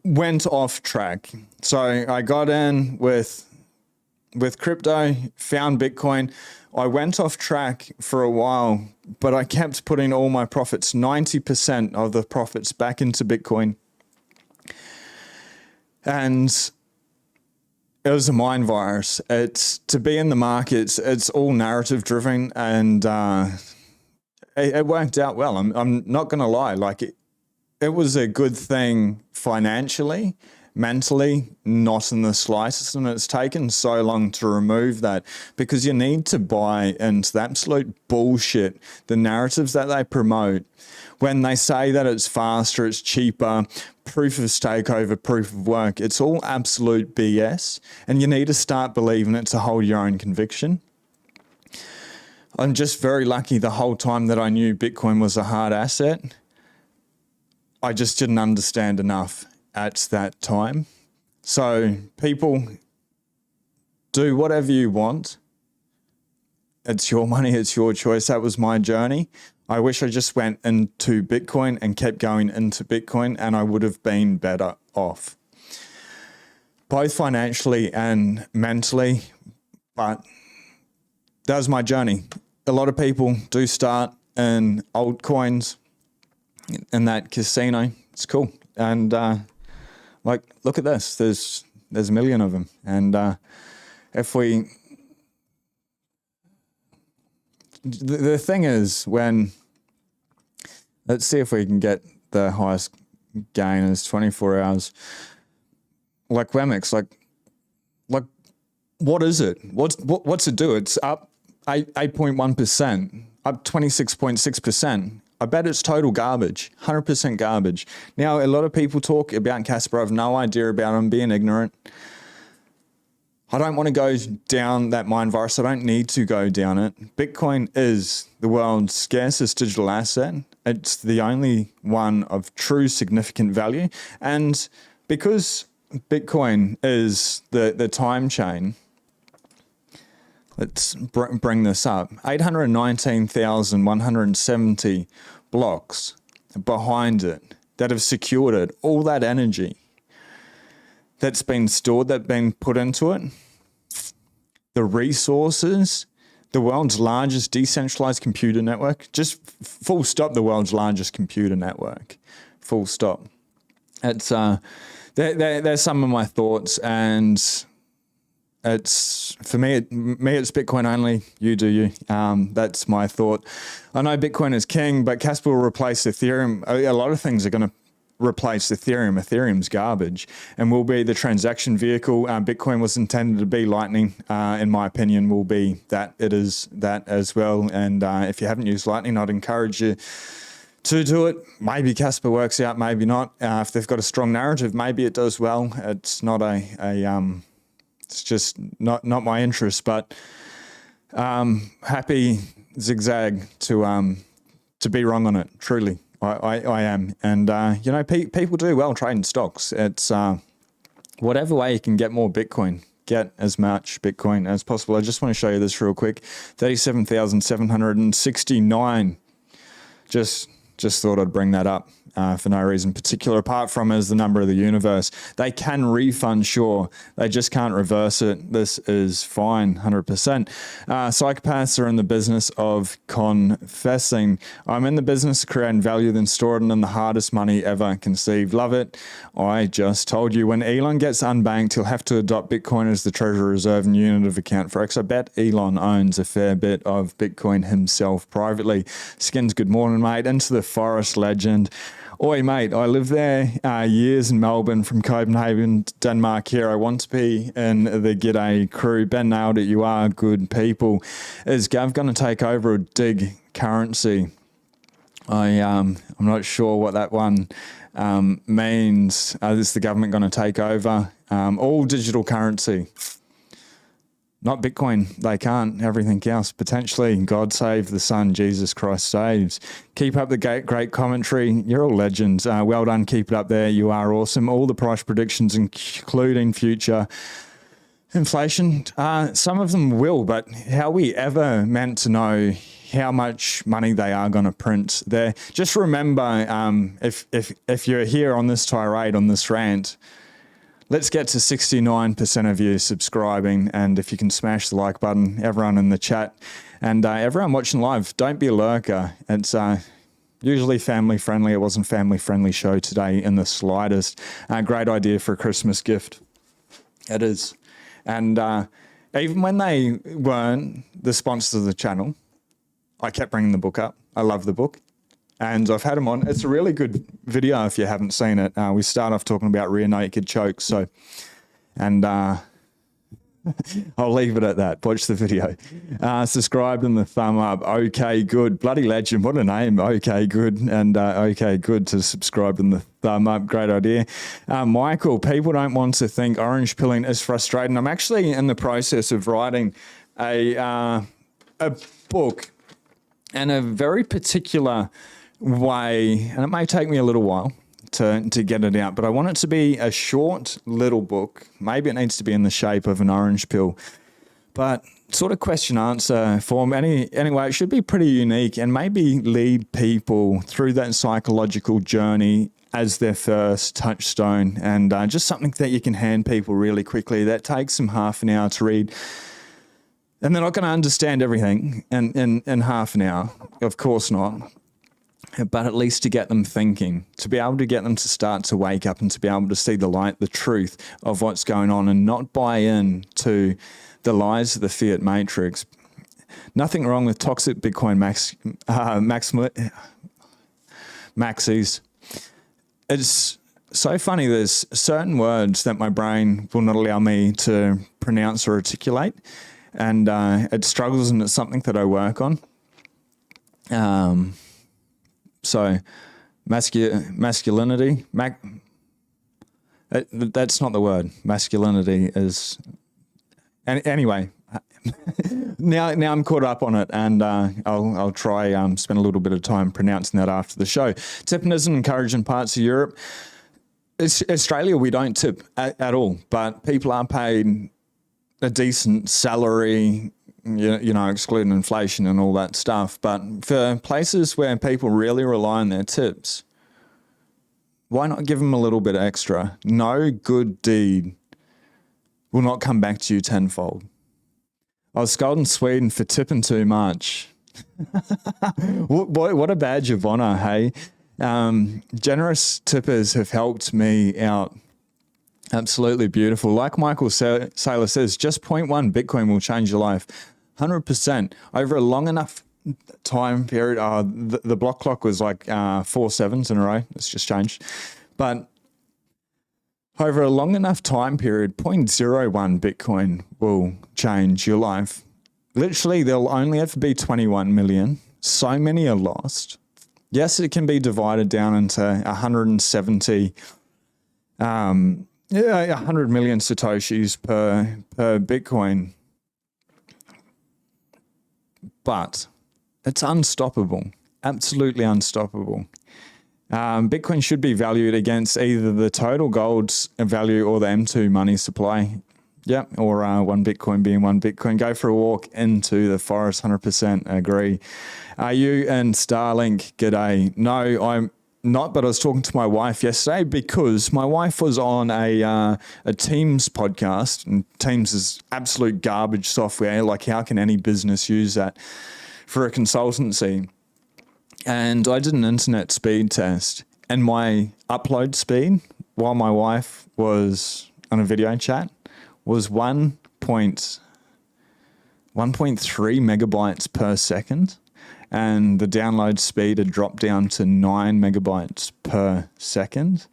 went off track. So I got in with crypto, found Bitcoin. I went off track for a while, but I kept putting all my profits, 90% of the profits, back into Bitcoin. And it was a mind virus. It's to be in the markets. It's all narrative driven, and it worked out well. I'm not going to lie. Like it was a good thing financially, mentally, not in the slightest. And it's taken so long to remove that because you need to buy into the absolute bullshit, the narratives that they promote. When they say that it's faster, it's cheaper, proof of stake over proof of work, it's all absolute BS. And you need to start believing it to hold your own conviction. I'm just very lucky the whole time that I knew Bitcoin was a hard asset. I just didn't understand enough at that time. So people, do whatever you want. It's your money, it's your choice. That was my journey. I wish I just went into Bitcoin and kept going into Bitcoin, and I would have been better off, both financially and mentally. But that was my journey. A lot of people do start in altcoins in that casino. It's cool. And like, look at this. There's a million of them. And if we, the thing is, when, let's see if we can get the highest gain is 24 hours. Like Wemix, like what is it? What's it do? It's up 8.1%, up 26.6%. I bet it's total garbage, 100% garbage. Now, a lot of people talk about Casper. I have no idea about him, being ignorant. I don't want to go down that mind virus. I don't need to go down it. Bitcoin is the world's scarcest digital asset. It's the only one of true significant value. And because Bitcoin is the time chain, let's bring this up. 819,170 blocks behind it that have secured it. All that energy that's been stored, that's been put into it. The resources, the world's largest decentralized computer network, just full stop, the world's largest computer network, full stop. It's, there's some of my thoughts, and it's, for me, it's Bitcoin only. You do you. That's my thought. I know Bitcoin is king, but Casper will replace Ethereum. A lot of things are going to replace Ethereum. Ethereum's garbage and will be the transaction vehicle. Bitcoin was intended to be Lightning, in my opinion, will be that. It is that as well. And if you haven't used Lightning, I'd encourage you to do it. Maybe Casper works out, maybe not. If they've got a strong narrative, maybe it does well. It's not it's just not my interest, but happy Zigzag to be wrong on it. Truly, I am. And you know, people do well trading stocks. It's whatever way you can get more Bitcoin, get as much Bitcoin as possible. I just want to show you this real quick. 37,769. Just thought I'd bring that up for no reason particular, apart from as the number of the universe. They can refund, sure. They just can't reverse it. This is fine, 100%. Psychopaths are in the business of confessing. I'm in the business of creating value, then storing it in the hardest money ever conceived. Love it. I just told you, when Elon gets unbanked, he'll have to adopt Bitcoin as the treasury reserve and unit of account for X. I bet Elon owns a fair bit of Bitcoin himself privately. Skins, good morning, mate. Into the forest legend. Oi, mate, I lived there years in Melbourne, from Copenhagen to Denmark here. I want to be in the G'day crew. Ben nailed it. You are good people. Is Gav going to take over or dig currency? I'm not sure what that one means. Is the government going to take over all digital currency? Not Bitcoin. They can't. Everything else, potentially. God save the Son. Jesus Christ saves. Keep up the great commentary. You're all legends. Well done. Keep it up there. You are awesome. All the price predictions, including future inflation, some of them will, but how are we ever meant to know how much money they are going to print there? Just remember, if you're here on this tirade, on this rant, let's get to 69% of you subscribing, and if you can smash the like button, everyone in the chat, and everyone watching live, don't be a lurker. It's usually family friendly. It wasn't family friendly show today in the slightest. Great idea for a Christmas gift. It is. And even when they weren't the sponsors of the channel, I kept bringing the book up. I love the book. And I've had them on. It's a really good video if you haven't seen it. We start off talking about rear naked chokes. So, and I'll leave it at that. Watch the video. Subscribe and the thumb up. Okay, good. Bloody legend. What a name. Okay, good. And okay, good to subscribe and the thumb up. Great idea. Michael, people don't want to think orange pilling is frustrating. I'm actually in the process of writing a book in a very particular way, and it may take me a little while to get it out, but I want it to be a short little book. Maybe it needs to be in the shape of an orange pill, but sort of question answer form. Anyway, it should be pretty unique and maybe lead people through that psychological journey as their first touchstone, and just something that you can hand people really quickly. That takes them half an hour to read. And they're not going to understand everything in half an hour. Of course not. But at least to get them thinking, to be able to get them to start to wake up and to be able to see the light, the truth of what's going on and not buy in to the lies of the fiat matrix. Nothing wrong with toxic Bitcoin maxis. It's so funny. There's certain words that my brain will not allow me to pronounce or articulate, and it struggles, and it's something that I work on. So masculinity, that's not the word. Masculinity is, anyway. Now I'm caught up on it, and I'll try spend a little bit of time pronouncing that after the show. Tipping isn't encouraged in parts of Europe. Australia, we don't tip at all, but people are paid a decent salary, you know, excluding inflation and all that stuff. But for places where people really rely on their tips, why not give them a little bit extra? No good deed will not come back to you tenfold. I was scolding Sweden for tipping too much. What a badge of honor, hey? Generous tippers have helped me out. Absolutely beautiful. Like Michael Saylor says, just 0.1 Bitcoin will change your life. 100%. Over a long enough time period, the block clock was like 4 sevens in a row. It's just changed. But over a long enough time period, 0.01 Bitcoin will change your life. Literally, there'll only ever be 21 million. So many are lost. Yes, it can be divided down into 170, 100 million Satoshis per Bitcoin. But it's unstoppable, absolutely unstoppable. Bitcoin should be valued against either the total gold's value or the M2 money supply. Yep, or 1 Bitcoin being 1 Bitcoin. Go for a walk into the forest, 100% agree. Are you in Starlink? G'day. No, I'm not, but I was talking to my wife yesterday because my wife was on a Teams podcast, and Teams is absolute garbage software. Like, how can any business use that for a consultancy? And I did an internet speed test, and my upload speed while my wife was on a video chat was 1.3 megabytes per second, and the download speed had dropped down to 9 megabytes per second.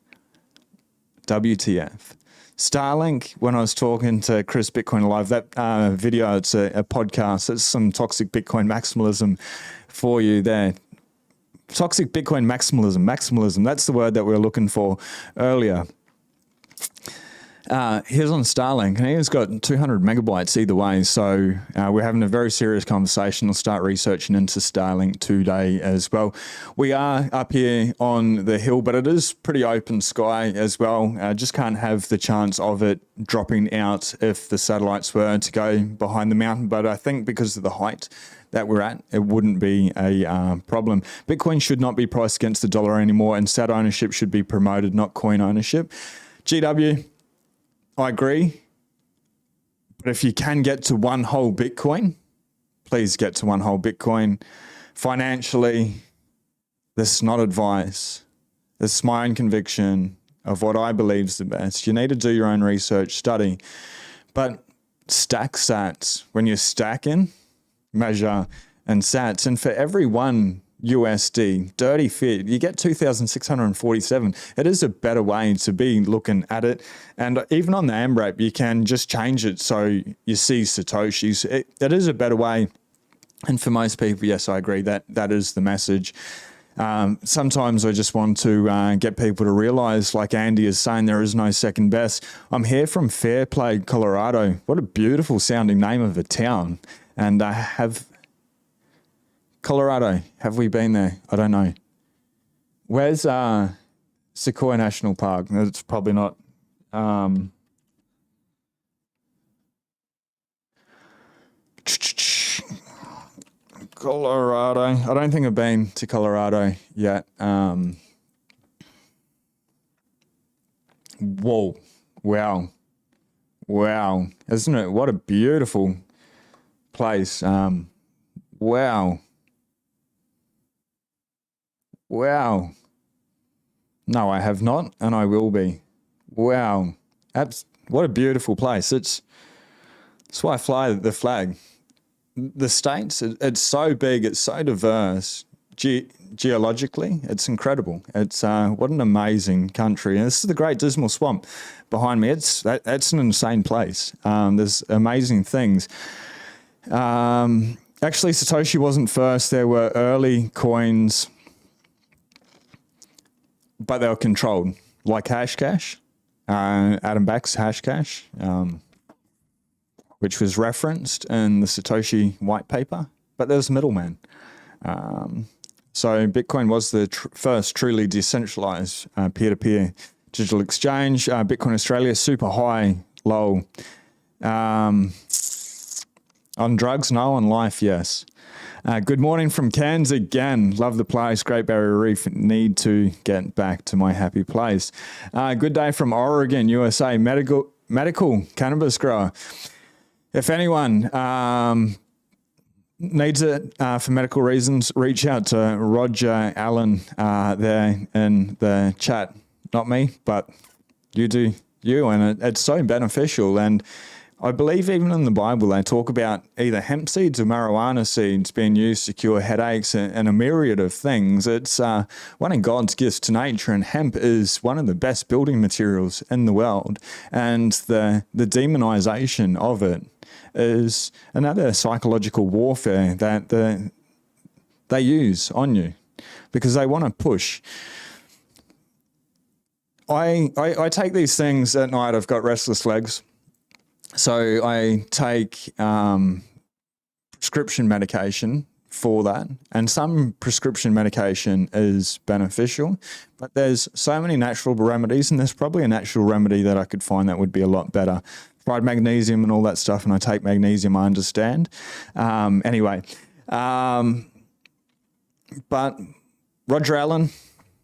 WTF. Starlink, when I was talking to Chris Bitcoin Live, that video, it's a podcast. It's some toxic Bitcoin maximalism for you there. Toxic Bitcoin maximalism, that's the word that we were looking for earlier. Here's on Starlink, and he's got 200 megabytes either way, so we're having a very serious conversation. I'll start researching into Starlink today as well. We are up here on the hill, but it is pretty open sky as well. Just can't have the chance of it dropping out if the satellites were to go behind the mountain, but I think because of the height that we're at, it wouldn't be a problem. Bitcoin should not be priced against the dollar anymore, and sat ownership should be promoted, not coin ownership. GW, I agree. But if you can get to one whole Bitcoin, please get to one whole Bitcoin. Financially, this is not advice. This is my own conviction of what I believe is the best. You need to do your own research, study. But stack sats. When you're stacking, measure and sats. And for every one USD, dirty fit, you get 2,647. It is a better way to be looking at it. And even on the AMRAP, you can just change it so you see Satoshis. It is a better way. And for most people, yes, I agree that is the message. Sometimes I just want to get people to realize, like Andy is saying, there is no second best. I'm here from Fairplay, Colorado. What a beautiful sounding name of a town. And I have Colorado. Have we been there? I don't know. Where's Sequoia National Park? It's probably not. Colorado. I don't think I've been to Colorado yet. Whoa. Wow. Isn't it? What a beautiful place. Wow. Wow. No, I have not, and I will be. Wow. What a beautiful place. That's why I fly the flag. The States, it's so big, it's so diverse. Geologically, it's incredible. It's what an amazing country. And this is the Great Dismal Swamp behind me. That's an insane place. There's amazing things. Actually, Satoshi wasn't first. There were early coins, but they were controlled, like Hashcash, Adam Back's Hashcash, which was referenced in the Satoshi white paper, but there was a middleman. So Bitcoin was the first truly decentralized peer-to-peer digital exchange. Bitcoin Australia, super high, low. On drugs, no. On life, yes. Good morning from Cairns again. Love the place. Great Barrier Reef. Need to get back to my happy place. Good day from Oregon, USA. Medical cannabis grower. If anyone needs it for medical reasons, reach out to Roger Allen there in the chat. Not me, but you do you, and it's so beneficial. And I believe even in the Bible they talk about either hemp seeds or marijuana seeds being used to cure headaches and a myriad of things. It's one of God's gifts to nature, and hemp is one of the best building materials in the world. And the demonization of it is another psychological warfare that they use on you because they want to push. I take these things at night. I've got restless legs. So I take prescription medication for that. And some prescription medication is beneficial, but there's so many natural remedies, and there's probably a natural remedy that I could find that would be a lot better. Tried magnesium and all that stuff, and I take magnesium, I understand. Anyway, but Roger Allen,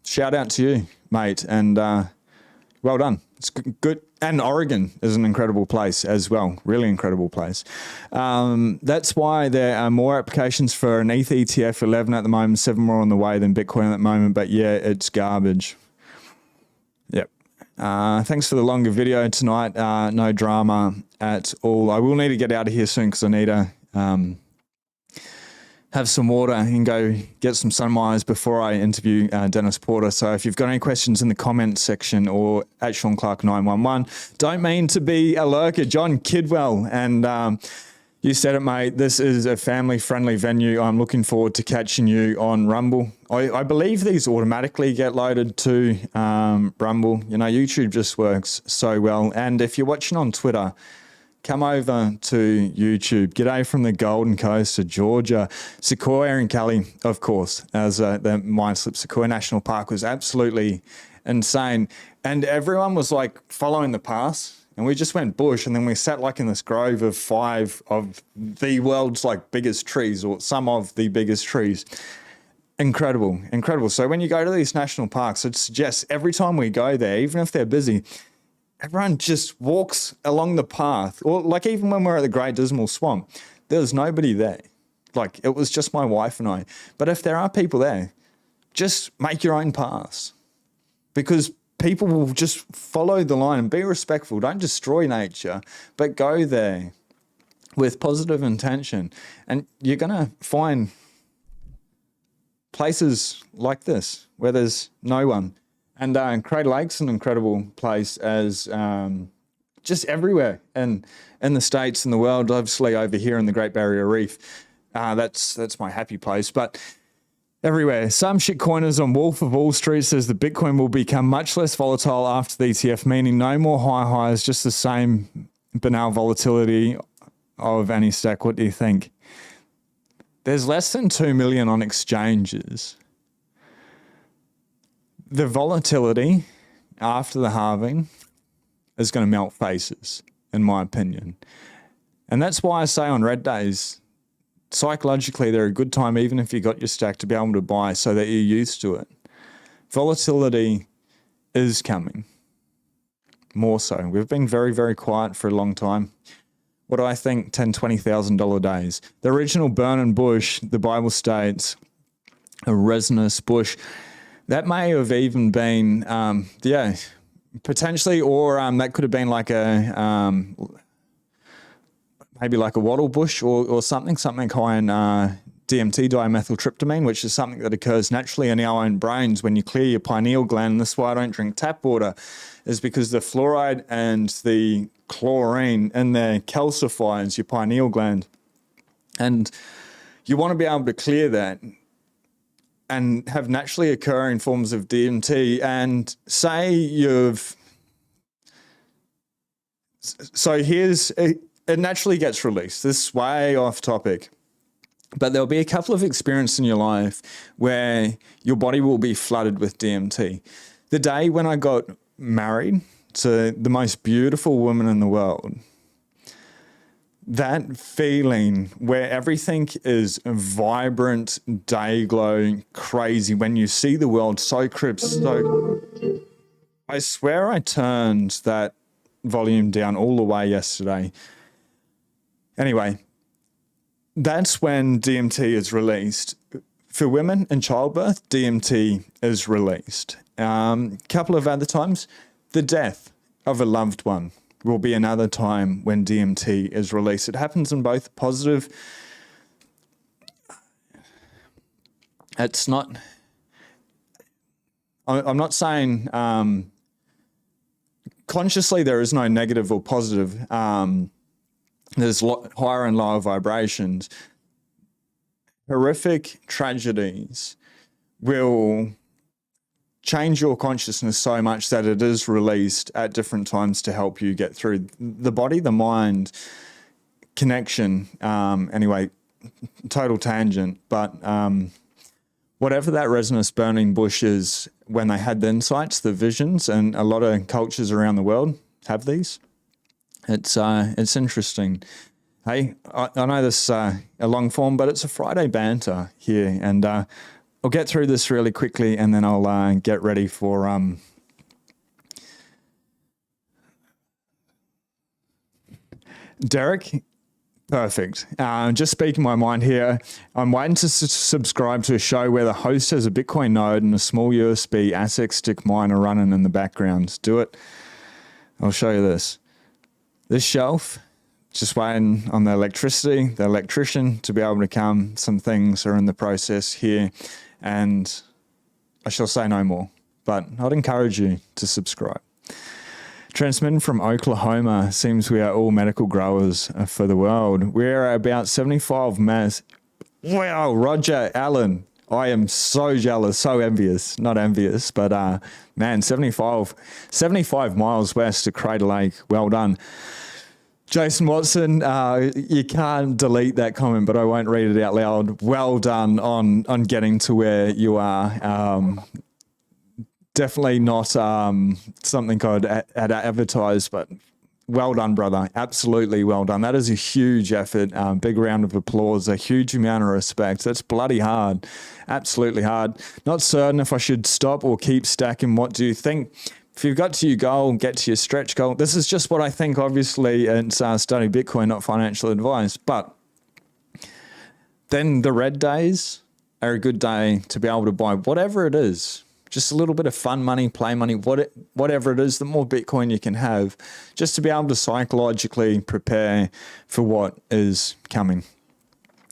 shout out to you, mate, and well done. It's good. And Oregon is an incredible place as well, really incredible place. That's why there are more applications for an ETH ETF, 11 at the moment, 7 more on the way than Bitcoin at the moment, but yeah, it's garbage. Yep. Thanks for the longer video tonight. No drama at all. I will need to get out of here soon because I need to have some water and go get some sunrise before I interview Dennis Porter. So if you've got any questions in the comments section or at Sean Clark 911, don't mean to be a lurker, John Kidwell. And you said it, mate. This is a family-friendly venue. I'm looking forward to catching you on Rumble. I believe these automatically get loaded to Rumble. You know, YouTube just works so well. And if you're watching on Twitter, come over to YouTube. G'day from the Golden Coast of Georgia. Sequoia and Cali, of course, as the mind slip. Sequoia National Park was absolutely insane. And everyone was like following the path. And we just went bush, and then we sat like in this grove of 5 of the world's like biggest trees, or some of the biggest trees. Incredible, incredible. So when you go to these national parks, it suggests every time we go there, even if they're busy, everyone just walks along the path. Or like even when we're at the Great Dismal Swamp, there was nobody there. Like it was just my wife and I. But if there are people there, just make your own paths, because people will just follow the line and be respectful. Don't destroy nature, but go there with positive intention. And you're going to find places like this where there's no one. And Crater Lake's an incredible place, as just everywhere in the States and the world, obviously over here in the Great Barrier Reef. That's my happy place. But everywhere. Some shitcoiners on Wolf of Wall Street says the Bitcoin will become much less volatile after the ETF, meaning no more high highs, just the same banal volatility of any stack. What do you think? There's less than 2 million on exchanges. The volatility after the halving is going to melt faces, in my opinion. And that's why I say on red days, psychologically, they're a good time, even if you got your stack, to be able to buy so that you're used to it. Volatility is coming. More so. We've been very, very quiet for a long time. what do I think, $10,000, $20,000 days. The original burning bush, the Bible states, a resinous bush, that may have even been, potentially, or that could have been like maybe like a wattle bush or something high in DMT, dimethyltryptamine, which is something that occurs naturally in our own brains when you clear your pineal gland. And that's why I don't drink tap water, is because the fluoride and the chlorine in there calcifies your pineal gland. And you want to be able to clear that and have naturally occurring forms of DMT. And say it naturally gets released. This is way off topic. But there'll be a couple of experiences in your life where your body will be flooded with DMT. The day when I got married to the most beautiful woman in the world, that feeling where everything is vibrant, day glow, crazy, when you see the world so crisp, I swear I turned that volume down all the way yesterday. Anyway, that's when DMT is released. For women in childbirth, DMT is released. Couple of other times, the death of a loved one will be another time when DMT is released. It happens in both positive. It's not. I'm not saying consciously there is no negative or positive. There's higher and lower vibrations. Horrific tragedies will change your consciousness so much that it is released at different times to help you get through the body, the mind connection. Anyway, total tangent, but whatever that resinous burning bush is, when they had the insights, the visions, and a lot of cultures around the world have these. It's interesting. Hey, I know this a long form, but it's a Friday banter here, and I'll get through this really quickly, and then I'll get ready for Derek. Perfect. Just speaking my mind here, I'm waiting to subscribe to a show where the host has a Bitcoin node and a small USB ASIC stick miner running in the background. Do it. I'll show you this. This shelf, just waiting on the electrician to be able to come. Some things are in the process here, and I shall say no more, but I'd encourage you to subscribe. Transmitting from Oklahoma, seems we are all medical growers for the world. We're about 75 mass. Wow, Roger Allen. I am so jealous, so envious. Not envious, but man, 75 miles west of Crater Lake. Well done. Jason Watson, you can't delete that comment, but I won't read it out loud. Well done on getting to where you are. Definitely not something I'd advertise, but well done, brother. Absolutely well done. That is a huge effort. Big round of applause, a huge amount of respect. That's bloody hard. Absolutely hard. Not certain if I should stop or keep stacking. What do you think? If you've got to your goal, get to your stretch goal. This is just what I think, obviously, it's studying Bitcoin, not financial advice. But then the red days are a good day to be able to buy whatever it is. Just a little bit of fun money, play money, whatever it is, the more Bitcoin you can have, just to be able to psychologically prepare for what is coming.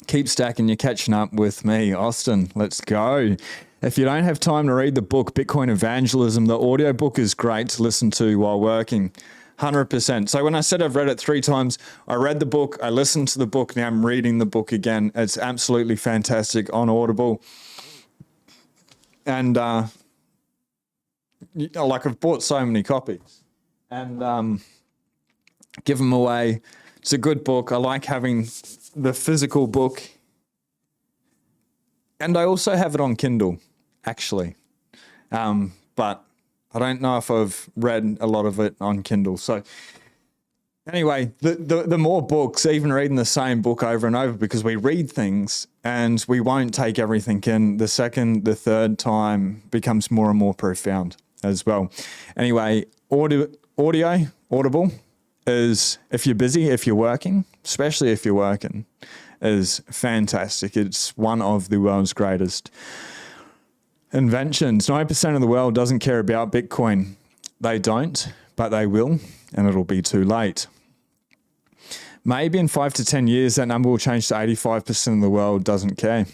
Keep stacking, you're catching up with me, Austin. Let's go. If you don't have time to read the book, Bitcoin Evangelism, the audiobook is great to listen to while working. 100%. So when I said I've read it 3 times, I read the book, I listened to the book, now I'm reading the book again. It's absolutely fantastic on Audible. And like I've bought so many copies and give them away. It's a good book. I like having the physical book. And I also have it on Kindle, actually. But I don't know if I've read a lot of it on Kindle. So anyway, the more books, even reading the same book over and over, because we read things and we won't take everything in. The second, the third time becomes more and more profound as well. Anyway, Audible, is, if you're busy, if you're working, especially if you're working, is fantastic. It's one of the world's greatest inventions. 9% of the world doesn't care about Bitcoin. They don't, but they will, and it'll be too late. Maybe in 5 to 10 years, that number will change to 85% of the world doesn't care.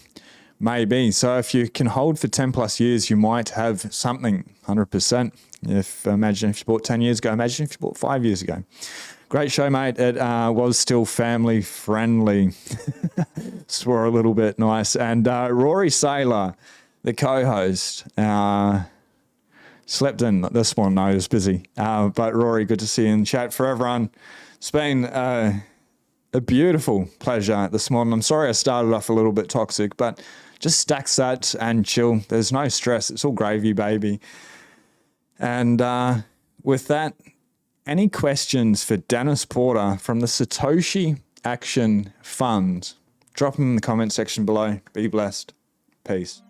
Maybe. So if you can hold for 10 plus years, you might have something, 100%. Imagine if you bought 10 years ago, imagine if you bought 5 years ago. Great show, mate. It was still family friendly. Swore a little bit nice. And Rory Saylor, the co-host, slept in this one. No, he was busy. But Rory, good to see you in chat. For everyone, it's been a beautiful pleasure this morning. I'm sorry I started off a little bit toxic, but just stack that and chill. There's no stress. It's all gravy, baby. And with that, any questions for Dennis Porter from the Satoshi Action Fund? Drop them in the comment section below. Be blessed. Peace.